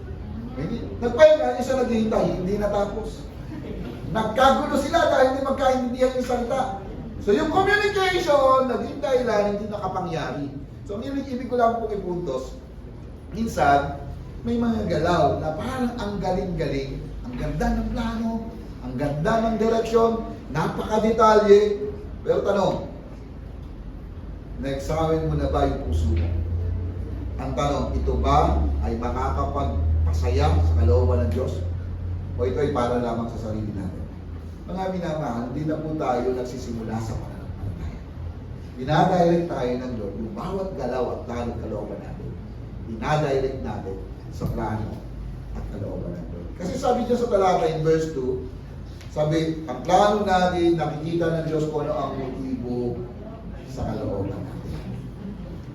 Nagpahinga, isa naghihintay, hindi natapos. Nagkagulo sila dahil hindi magkaintindihan yung salita. So yung communication, naghintay lang, hindi nakapangyari. So ang ibig ko lang pong ipuntos, minsan, may mga galaw na parang ang galing-galing, ang ganda ng plano, ang ganda ng direksyon, napaka-detalye. Pero tanong, na-examine mo na ba yung puso mo? Ang tanong, ito ba ay makakapagpasaya sa kalooban ng Diyos? O ito ay para lamang sa sarili natin? Mga minamahal, hindi na po tayo nagsisimula sa pananampalataya. Dinadirect tayo ng Lord yung bawat galaw at plano at kalooban natin. Dinadirect natin sa plano at kalooban ng Lord. Kasi sabi dyan sa talata in verse 2, sabi, ang plano natin, nakikita ng Diyos kung ano ang motibo sa kalooban natin.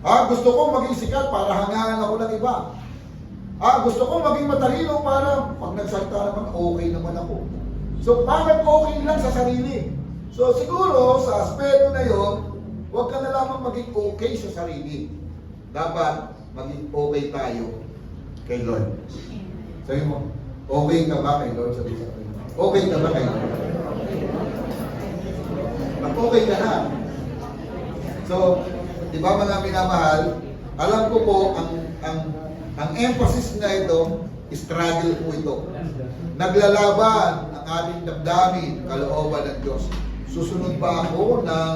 Gusto ko maging sikat para hangahan ako ng iba. Gusto ko maging matalino para pag nagsalita naman, okay naman ako. So, bakit okay lang sa sarili? So, siguro, sa aspeto na yon, huwag ka na lamang maging okay sa sarili. Dapat maging okay tayo kay Lord. Sabi mo, okay ka ba kay Lord? Sabi sa akin. Okay ka ba kay Lord? Okay ka na. So, di ba mga minamahal, alam ko po, ang emphasis na ito, struggle po ito. Naglalaban ang ating damdamin, kalooban ng Diyos. Susunod ba ako ng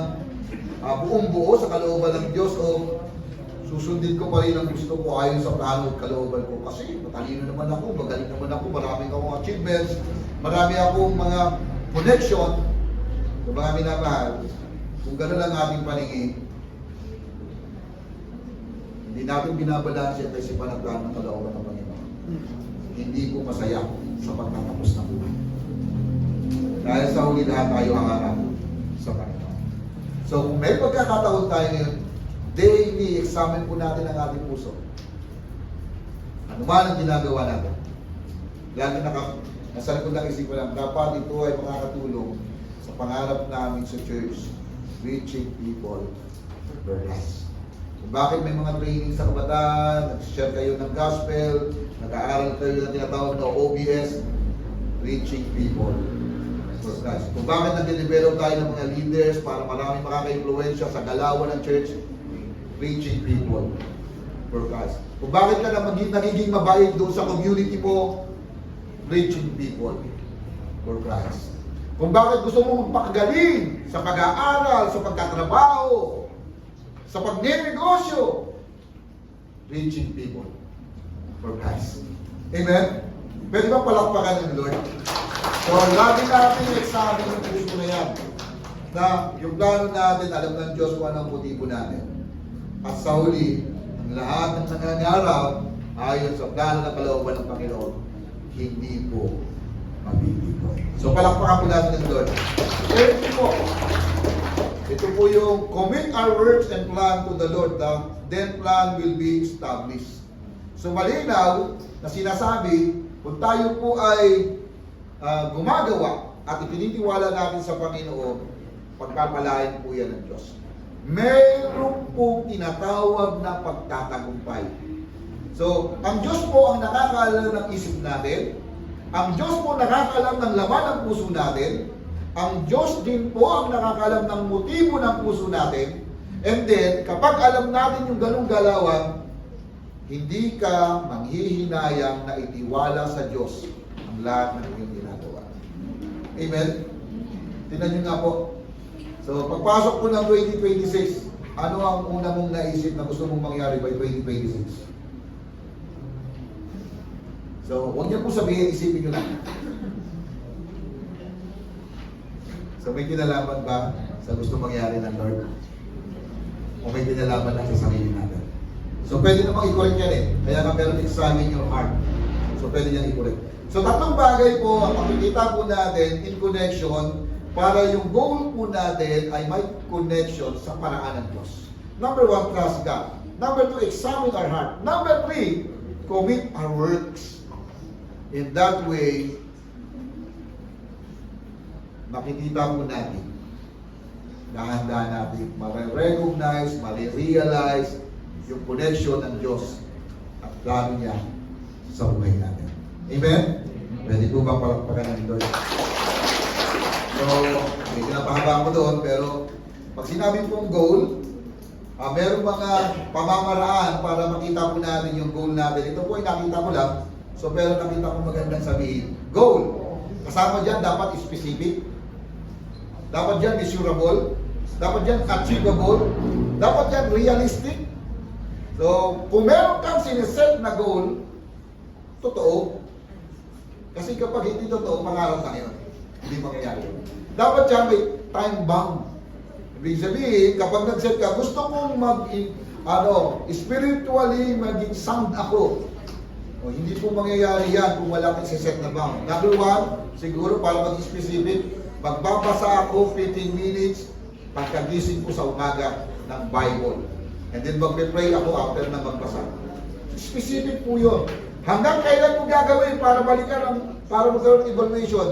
buong buo sa kalooban ng Diyos o susundin ko pa rin ang gusto ko ayon sa plano at kalooban ko? Kasi matalino naman ako, magaling naman ako, marami akong achievements, marami akong mga connection. So mga minamahal, kung gano'n ang ating paningin, hindi natin binabalanse at isipan ang plano ng kalooban ng Panginoon. Hindi po masaya sa pagtatapos ng buhay. Dahil sa huli lahat tayo hangarap sa Panginoon. So kung may pagkakataon tayo ngayon, daily examine po natin ang ating puso. Ano man ang ginagawa natin. Lagi nasa likod ng isip ko lang, dapat ito ay makakatulong sa pangarap namin sa church, reaching people for Christ. Kung bakit may mga training sa kabataan, nag-share kayo ng gospel, nag-aaral kayo ng tinatawag na OBS, reaching people for Christ. Kung bakit nag-develop tayo ng mga leaders para maraming makaka-influensya sa galawan ng church, reaching people for Christ. Kung bakit ka na nagiging mabait doon sa community mo, reaching people for Christ. Kung bakit gusto mo magpakagaling sa pag-aaral, sa pagtatrabaho, sa pagnenegosyo, reaching people for Christ. Amen? Pwede ba palakpakan ng Lord? So, lagi natin examine yung puso na yan. Na yung plano natin, alam ng Diyos kung anong motibo natin. At sa huli, ang lahat ng nangangarap ayon sa plano ng kalooban ng Panginoon, hindi po mabibigo. So, palakpakan po natin ng Lord. Thank you po. Ito po yung commit our works and plan to the Lord, then plan will be established. So malinaw na sinasabi, kung tayo po ay gumagawa at itinitiwala natin sa Panginoon, pagpapalain po yan ng Diyos. Mayroon pong tinatawag na pagtatagumpay. So, ang Diyos po ang nakakaalam ng isip natin, ang Diyos po nakakaalam ng laman ng puso natin, ang Diyos din po ang nakakalam ng motibo ng puso natin. And then, kapag alam natin yung ganung galawan, hindi ka manghihinayang na itiwala sa Diyos ang lahat ng iyong ginagawa. Amen? Tingnan nyo nga po. So, pagpasok po ng 2026, ano ang una mong naisip na gusto mong mangyari by 2026? So, huwag niyo po sabihin, isipin nyo lang. So may kinalaman ba sa gusto mangyari ng Lord? O may kinalaman lang sa sarili natin? So pwede namang i-correct yan eh. Kaya nga meron examine your heart. So pwede niyang i-correct. So tatlong bagay po ang makikita po natin in connection para yung goal po natin ay may connection sa paraan ng Diyos. Number 1, trust God. Number 2, examine our heart. Number 3, commit our works. In that way, makikita po natin, nahanda natin, ma-recognize, ma-realize yung connection ng Diyos at plano niya sa buhay natin. Amen? Pwede po ba palakpakan ng Lord? So, may pinapahaba ko doon, pero pag sinabi pong goal, merong mga pamamaraan para makita po natin yung goal natin. Ito po ay nakita ko lang, so pero nakita ko magandang sabihin. Goal. Kasama dyan dapat specific. Dapat yan measurable, dapat yan achievable, dapat yan realistic. So, kung meron kang siniset na goal, totoo. Kasi kapag hindi totoo, pangarap na yun. Hindi mangyayari. Dapat yan may time bound. Ibig sabihin, kapag nag-set ka, gusto mong spiritually maging sound ako. O, hindi po mangyayari yan kung wala kang siset na bound. Number 1, siguro para maging specific, magbabasa ako 15 minutes pagkagising ko sa umaga ng Bible. And then magpe-pray ako after na magbasa. Specific po yun. Hanggang kailan mo gagawin para para magkaroon ng evaluation?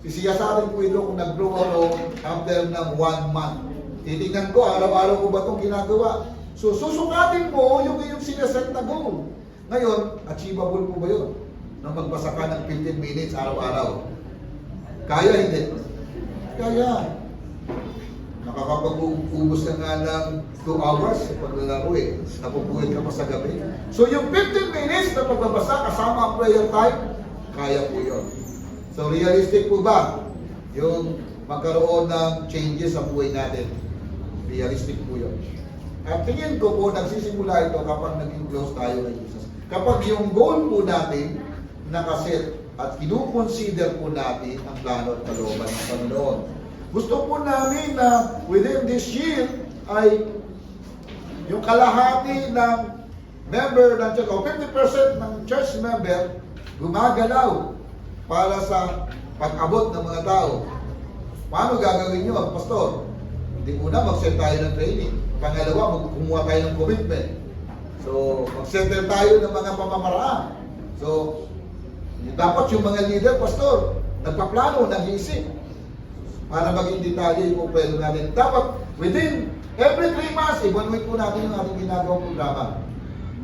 Sisiyasatin ko ito kung nag-grow ako after ng 1 month. Titignan ko, araw-araw ko ba itong ginagawa? So, susukatin mo yung iyong sinaset na goal. Ngayon, achievable po ba yun? Nang magbasa ka ng 15 minutes araw-araw. Kaya, hindi? Kaya. Nakakapag-ubos ka nga ng 2 hours sa paglalaro eh. Napupuhin ka pa sa gabi. So, yung 15 minutes na pagbabasa kasama ang prayer time, kaya po yun. So, realistic po ba yung magkaroon ng changes sa buhay natin? Realistic po yun. At tingin ko po, nagsisimula ito kapag naging close tayo kay Jesus. Kapag yung goal po natin nakaset at kinukonsider po natin ang plano at kalooban ng Panginoon. Gusto po namin na within this year ay yung kalahati ng member ng church o 50% ng church member gumagalaw para sa pag-abot ng mga tao. Paano gagawin nyo, Pastor? Hindi una, mag-set tayo ng training. Pangalawa, kumuha tayo ng commitment. So, mag-settle tayo ng mga pamamaraan. So, dapat yung mga leader, Pastor, nagpaplano, nag-iisip para maging detalye yung pwede natin. Dapat, within every 3 months, evaluate po natin yung ating ginagawang programa.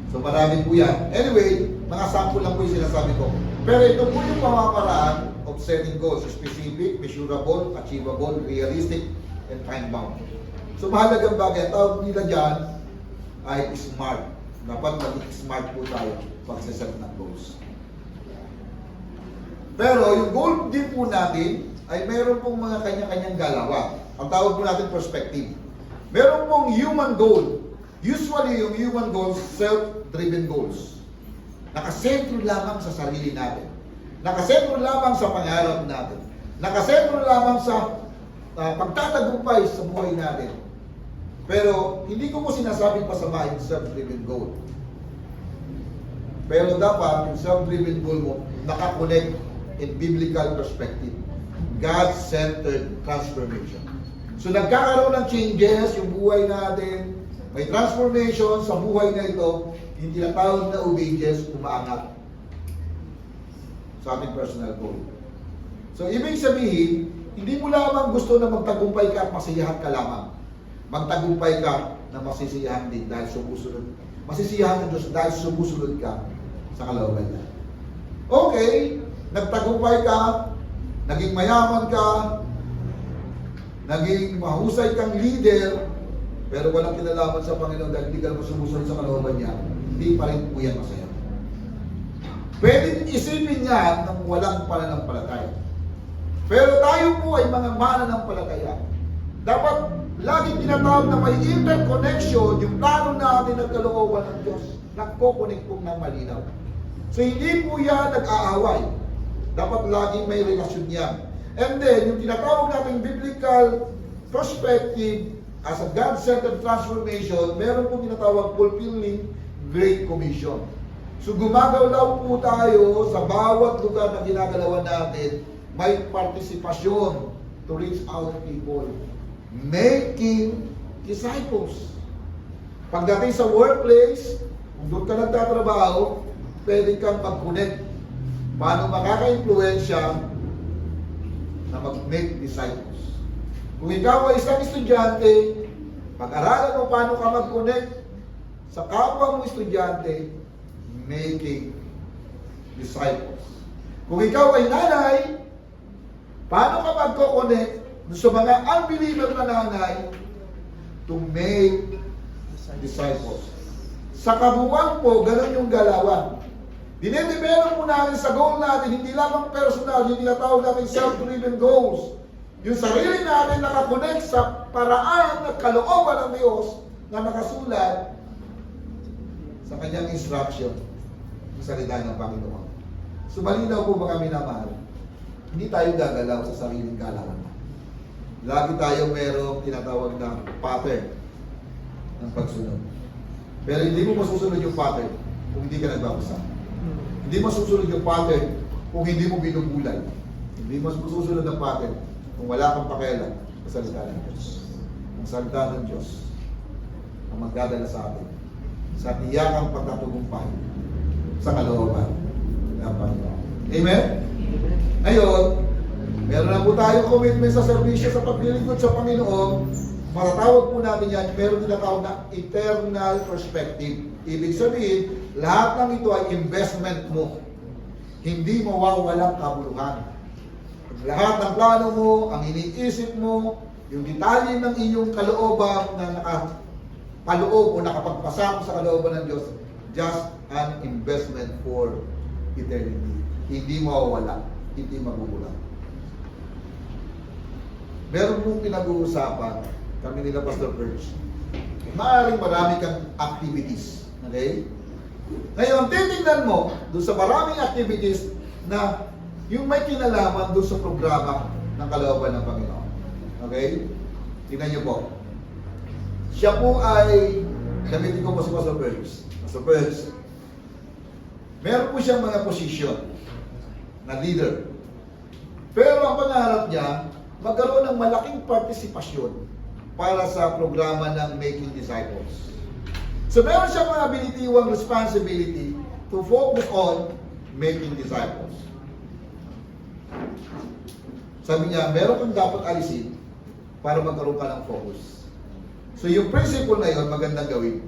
So, marami po yan. Anyway, mga sample lang po yung sinasabi ko. Pero ito po yung pamamaraan of setting goals. Specific, measurable, achievable, realistic, and time-bound. So, mahalagang bagay. Ang tawag nila dyan ay smart. Dapat maging smart po tayo pag-set ng goals. Pero yung goal din po natin ay meron pong mga kanya-kanyang galawan. Ang tawag po natin perspective. Meron pong human goal. Usually yung human goals, self-driven goals. Nakasentro lamang sa sarili natin. Nakasentro lamang sa pangarap natin. Nakasentro lamang sa pagtatagumpay sa buhay natin. Pero hindi ko po sinasabing pasamahin yung self-driven goal. Pero dapat yung self-driven goal mo nakakonect in biblical perspective. God-centered transformation. So nagkakaroon ng changes yung buhay natin. May transformation sa buhay na ito. Yung tinatawag na obedience, umaangat sa ating personal goal. So, ibig sabihin, hindi mo lamang gusto na magtagumpay ka at masiyahan ka lamang. Magtagumpay ka na masisiyahan din dahil sumusunod. Masisiyahan ng Diyos dahil sumusunod ka sa kalooban niya. Okay, nagtagumpay ka, naging mayaman ka, naging mahusay kang leader, pero walang kinalaman sa Panginoon dahil hindi ka naman sumusunod sa kalooban niya, hindi pa rin po yan masaya. Pwede isipin niya ng walang pananampalataya. Pero tayo po ay mga mananampalataya. Dapat laging tinatawag na may interconnection yung plano natin ng kalooban ng Diyos. Nagko-connect po ng malinaw. So hindi po yan nag-aaway. Dapat laging may relasyon yan. And then, yung tinatawag natin biblical perspective as a God-centered transformation, meron pong tinatawag fulfilling Great Commission. So gumagalaw po tayo sa bawat lugar na ginagalawan natin, may partisipasyon to reach out people. Making disciples. Pagdating sa workplace, kung doon ka nagtatrabaho, pwede kang mag-connect. Paano makaka-influensya na mag-make disciples. Kung ikaw ay isang estudyante, pag-aralan mo paano ka mag-connect sa kapwa mo estudyante, making disciples. Kung ikaw ay nanay, paano ka magko-connect sa mga unbeliever na nanay to make disciples? Sa kabuuan po, ganun yung galawan. Dinedevelop po natin sa goal natin, hindi lamang personal, yung tinatawag natin self-driven goals. Yung sarili natin nakakonect sa paraan at kalooban ng Diyos na nakasulat sa kanyang instruction sa salita ng Panginoon. So malinaw po ba kami na mahal? Hindi tayo gagalaw sa sariling galawan. Lagi tayo merong tinatawag na pattern ng pagsunod. Pero hindi mo masusunod yung pattern kung hindi ka nagbabasa. Hindi mo masusunod yung pattern kung hindi mo binubulay. Hindi mo masusunod ang pattern kung wala kang pakialam sa salita ng Diyos. Ang salita ng Diyos ang magdadala sa atin sa tiyakang pagkatugumpay sa kalooban ng Panginoon. Amen? Ngayon, meron na po tayong commitment sa serbisyo sa paglilingkod sa Panginoon. Matatawag po natin yan, meron tinatawag na eternal perspective. Ibig sabihin, lahat ng ito ay investment mo. Hindi mawawalang kabuluhan. Lahat ng plano mo, ang iniisip mo, yung detalye ng iyong kalooban na nakapaloob o nakapagpasako sa kalooban ng Diyos, just an investment for eternity. Hindi mawawala, hindi magugulang. Meron pong pinag-uusapan, kami nila Pastor Perch. Maaaring marami kang activities. Okay? Ngayon, titignan mo doon sa maraming activities na yung may kinalaman doon sa programa ng kalooban ng Panginoon. Okay? Tingnan niyo po. Siya po ay, gamitin ko po si Pastor Perch. Pastor Perch, meron po siyang mga posisyon na leader. Pero ang pangarap niya, magkaroon ng malaking partisipasyon para sa programa ng Making Disciples. So meron siyang mga binitiwang responsibility to focus on making disciples. Sabi niya, meron kang dapat alisin para magkaroon ka ng focus. So yung principle na yun, magandang gawin.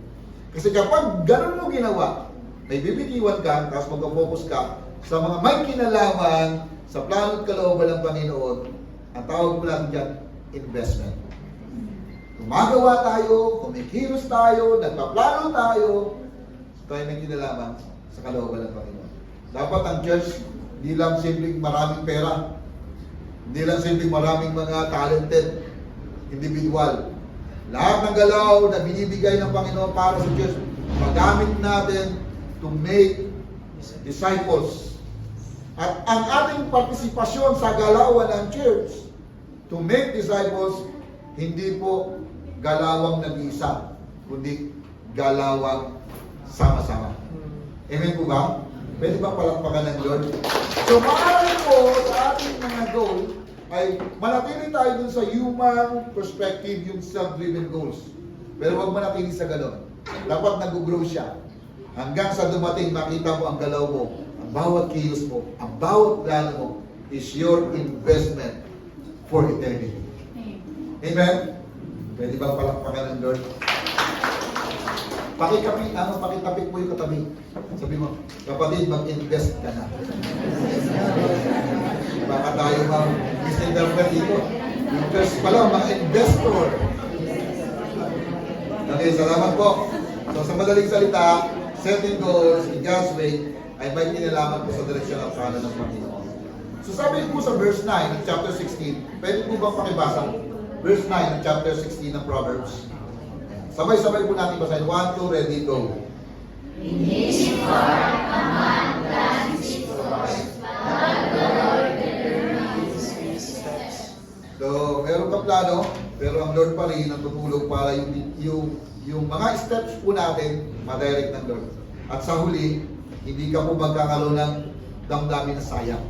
Kasi kapag ganun mo ginawa, may bibitiwan ka, tapos mag-focus ka sa mga may kinalaman sa plano at kalooban ng Panginoon, ang tawag po natin dyan, investment. Gumagawa tayo, kumikilos tayo, nagpaplano tayo, tayo may kinalaman sa kalooban ng Panginoon. Dapat ang church, hindi lang simpleng maraming pera, hindi lang simpleng maraming mga talented individual. Lahat ng galaw na binibigay ng Panginoon para sa church, magamit natin to make disciples. At ang ating partisipasyon sa galawan ng church to make disciples, hindi po galawang nag-iisa, kundi galawang sama-sama. Amen po ba? Pwede ba palakpakan ng Lord? So maaari po sa ating mga goal ay manatili tayo dun sa human perspective, yung self-driven goals. Pero huwag manatili sa ganon. Dapat nag-grow siya. Hanggang sa dumating, makita mo ang galaw mo, ang bawat kilos mo, ang bawat plano mo is your investment for eternity. Amen? Pwede bang palakpakan ng Lord? Pakitapik mo yung katabi. Sabi mo, kapatid, mag-invest ka na. Baka tayo mag-misinterpret dito. Yung church pala, mga investor. Okay, salamat po. So sa madaling salita, setting goals in God's way ay may kinalaman po sa direksyon ng plano ng Panginoon. So sabi po sa verse 9 ng chapter 16, pwede po bang pakibasa? Verse 9 ng chapter 16 ng Proverbs. Sabay-sabay po natin basahin. 1, 2, ready, go. In his heart a man plans his course, but the Lord determines his steps. So, meron kang plano, pero ang Lord pa rin ang tutulong para yung mga steps po natin, madirect ng Lord. At sa huli, hindi ka po magkakaroon ng damdamin na sayang.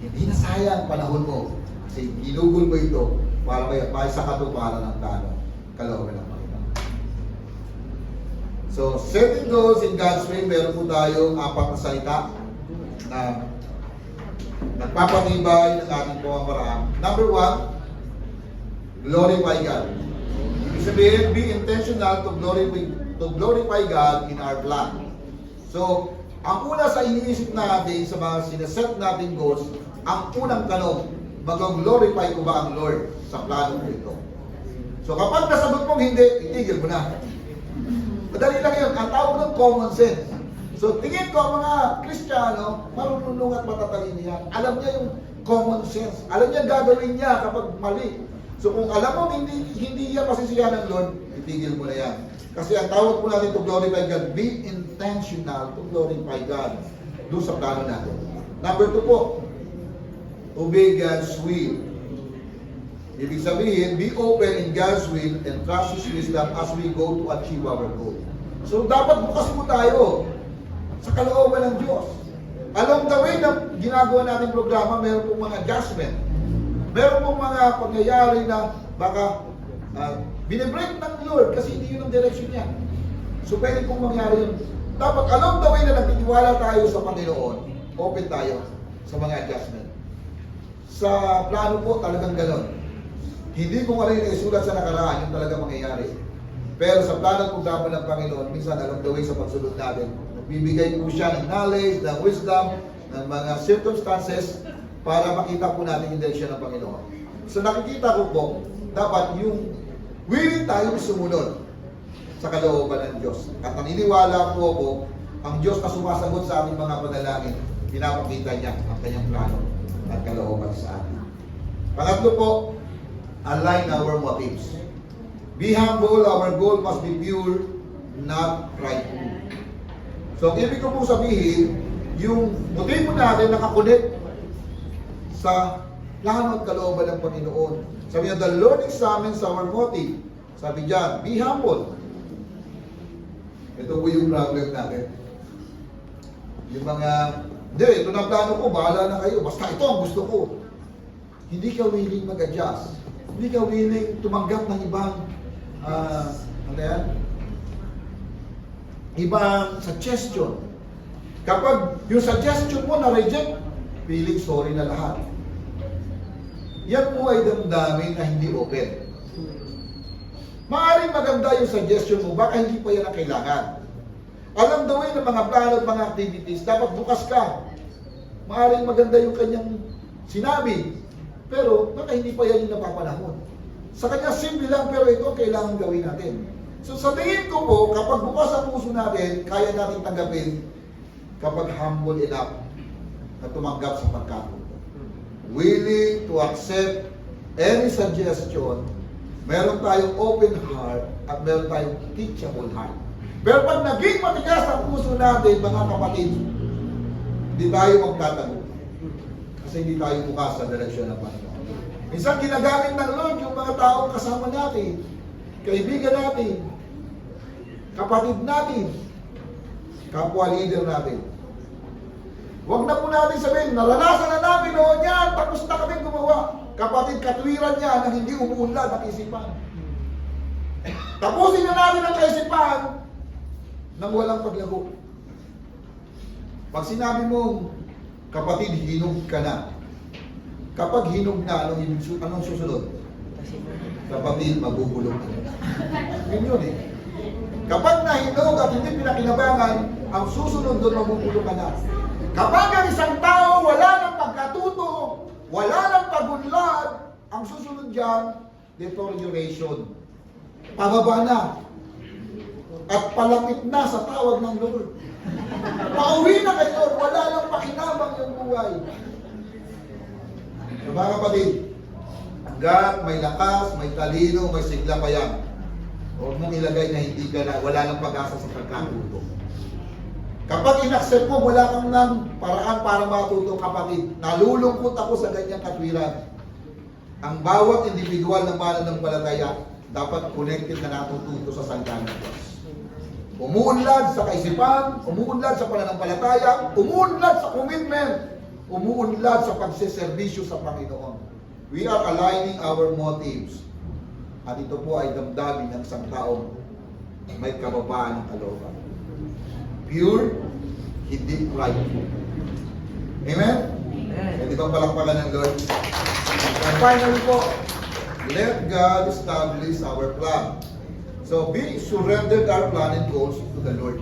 Hindi na sayang panahon mo. Kasi ginugol mo ito para may sa katuparan ng plano. Kalooban ng Panginoon. So, setting goals in God's way, meron po tayong 4 na salita na nagpapatibay ng ating pamamaraan. Number 1, glorify God. Ibig sabihin, be intentional to glorify God in our plan. So, ang una sa iniisip natin sa mga sineset nating goals, ang unang tanong, mag-glorify ko ba ang Lord sa plano ko ito? So, kapag nasagot mong hindi, itigil mo na. Madali lang yun. Ang tawag ng common sense. So, tingin ko, ang mga Kristiyano, marunong at matatalino yan. Alam niya yung common sense. Alam niya gagawin niya kapag mali. So, kung alam mo hindi niya pasisiyahan ng Lord, itigil mo na yan. Kasi ang tawag po natin to glorify God, be intentional to glorify God doon sa plano natin. Number 2 po, obey God's will. Ibig sabihin, be open in God's will and trust His wisdom as we go to achieve our goal. So, dapat bukas po tayo sa kalooban ng Diyos. Along the way na ginagawa natin programa, meron pong mga adjustment. Meron pong mga pangyayari na baka binibreak ng Lord kasi hindi yun ang direction niya. So, pwede pong mangyari yun. dapat along the way na nagtitiwala tayo sa Panginoon, open tayo sa mga adjustment. Sa plano po, talagang ganon. Hindi ko nga rin isulat sa nakaraan yung talaga mangyayari. Pero sa plano at programa ng Panginoon, minsan along the way sa pagsunod natin, nagbibigay po siya ng knowledge, ng wisdom, ng mga circumstances para makita po natin yung direksyon ng Panginoon. So nakikita ko po, dapat yung willing tayo sumunod sa kalooban ng Diyos. At naniniwala po ako, ang Diyos na sumasagot sa aming mga panalangin, pinapakita niya ang kanyang plano at kalooban sa atin. Pangatlo po, align our motives. Be humble, our goal must be pure, not prideful. So, ang ibig ko pong sabihin, yung motibo natin nakakunik sa plano at kalooban ng Panginoon. Sabi niya, the Lord examines our motive. Sabi diyan, be humble. Ito po yung problem natin. Yung mga, hindi, ito na plano ko, bahala na kayo. Basta ito ang gusto ko. Hindi ka willing mag-adjust. Hindi ka willing tumanggap ng ibang ano yan? Ibang suggestion. Kapag yung suggestion mo na-reject, feeling sorry na lahat. Yan po ay damdamin na hindi open. Maaaring maganda yung suggestion mo, baka hindi pa yan ang kailangan. Alam the way ng mga plano at mga activities, dapat bukas ka. Maaaring maganda yung kanyang sinabi, pero baka hindi pa yan yung napapanahon. Sa kanya, simple lang, pero ito ang kailangan gawin natin. So sa tingin ko po, kapag bukas ang puso natin, kaya natin tanggapin kapag humble enough na tumanggap sa pagkatuto. Willing to accept any suggestion, meron tayong open heart at meron tayong teachable heart. Pero pag naging matigas ang puso natin, mga kapatid, hindi tayo magtatago. Kasi hindi tayo bukas sa direksyon ng Panginoon. Minsan ginagamit ng Lord yung mga taong kasama natin, kaibigan natin, kapatid natin, kapwa leader natin. Huwag na po natin sabihin, naranasan na namin noon yan, tapos na kami gumawa. Kapatid, katwiran niya na hindi umuunlad ang isipan. Tapusin na natin ang kaisipan nang walang paglago. Pag sinabi mong, kapatid, hinog ka na. Kapag hinog na, anong susunod? Kapatid, magugulog ka na. Yun yun eh. Kapag nahinog at hindi pinakinabangan, ang susunod doon magugulog ka na. Kapag ang isang tao wala ng pagkatuto, wala ng pagunlad, ang susunod dyan, deterioration. Pababa na. At palapit na sa tawag ng Lord. Pauwi na kay Lord, wala lang pakinabang yung buhay. So, mga kapatid, hanggang may lakas, may talino, may sigla pa yan. Huwag mong ilagay na hindi ka na, wala lang pag-asa sa pagkatuto. Kapag inaccept mo, wala kang ng paraan para matuto, kapatid. Nalulungkot ako sa ganyang katwiran. Ang bawat individual na mananampalataya, dapat connected na natututo sa salita ng Diyos. Umuunlad sa kaisipan, umuunlad sa pananampalataya, umuunlad sa commitment, umuunlad sa pagseserbisyo sa Panginoon. We are aligning our motives. At ito po ay damdamin ng isang taong may kababaan ng kalooban. Pure, hindi prideful. Amen? Pwede bang palakpakan ng Lord? And finally po, let God establish our plan. So, we surrendered our plan and goals to the Lord.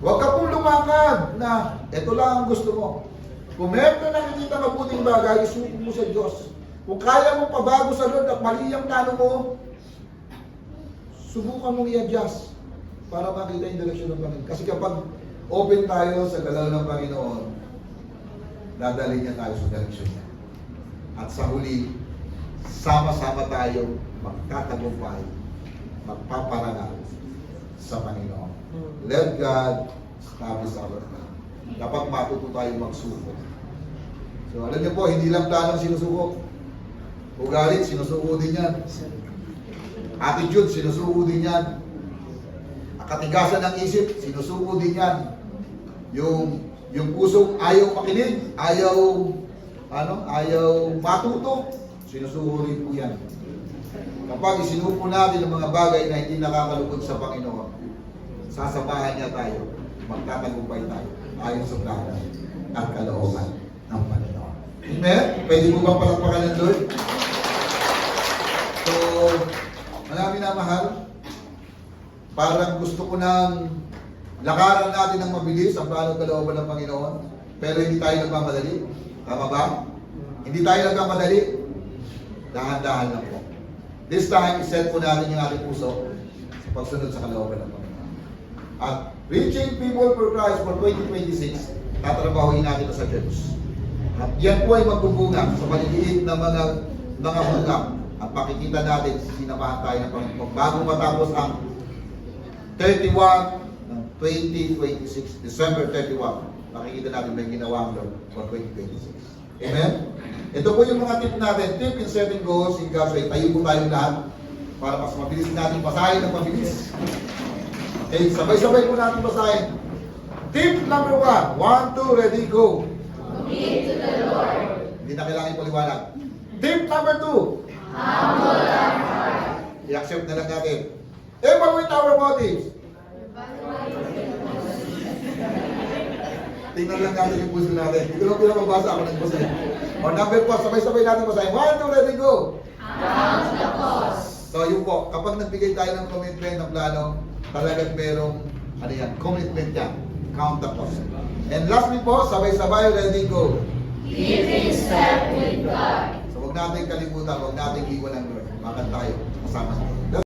Huwag ka pong lumakad na ito lang ang gusto mo. Kung meron ka nakikita mabuting bagay, isuko mo sa Diyos. Kung kaya mong pabago sa Lord at mali ang plano mo, subukan mong i-adjust para makita yung direksyon ng Panginoon. Kasi kapag open tayo sa galaw ng Panginoon, dadalhin niya tayo sa direksyon niya. At sa huli, sama-sama tayo magtatagumpay, magpaparangal sa Panginoon. Let God establish our plan. Dapat matuto tayo magsuko. So alam niyo po, hindi lang planong sinusuko. Ugalit, sinusuko din yan. Attitude, sinusuko din yan. Katigasan ng isip, sinusuko din yan. Yung pusong ayaw makinig, ayaw matuto, sinusuko rin po yan. Kapag isinuko natin ang mga bagay na hindi nakakalugod sa Panginoon, sasamahan niya tayo magtatagumpay tayo ayon sa plano at kalooban ng Panginoon. Amen? Pwede mo ba palakpakan ng Lord? So, marami na mahal. Parang gusto ko nang lakaran natin ng mabilis ang plano at kalooban ng Panginoon. Pero hindi tayo nagmamadali. Tama ba? Hindi tayo nagmamadali. Dahan-dahan lang po. This time, iset po natin yung ating puso sa pagsunod sa kalooban ng Panginoon. At reaching people for Christ for 2026, tatrabahuin natin ito sa church. At yan po ay magbubunga sa maliliit na mga bunga. At makikita natin, sinamahan tayo ng Panginoon. Bago matapos ang 31 ng 2026, December 31, makikita natin may ginawa ang Lord for 2026. Amen? Ito po yung mga tip natin. Tip in setting goals in God's way. Tayo po tayong lahat para mas mabilis natin basahin ng mabilis. Okay, sabay-sabay po natin basahin. Tip number 1. 1, 2, ready, go. Commit to the Lord. Hindi na kailangan ipaliwanag. Tip number 2. Humble our heart. I-accept na lang natin. Evaluate our motives. Tingnan lang natin yung puso natin. Ito lang pinapabasa ako nagbasa. O number 4, sabay-sabay natin basahin. 1, 2, ready, go. Count the cost. So yun po, kapag nagbigay tayo ng commitment ng plano, talagang merong, commitment yan. Count the cost. And lastly po, sabay-sabay, ready, go. Keep in step with God. So huwag natin kalimutan, huwag natin iwan ng Lord. Makan tayo, kasama natin.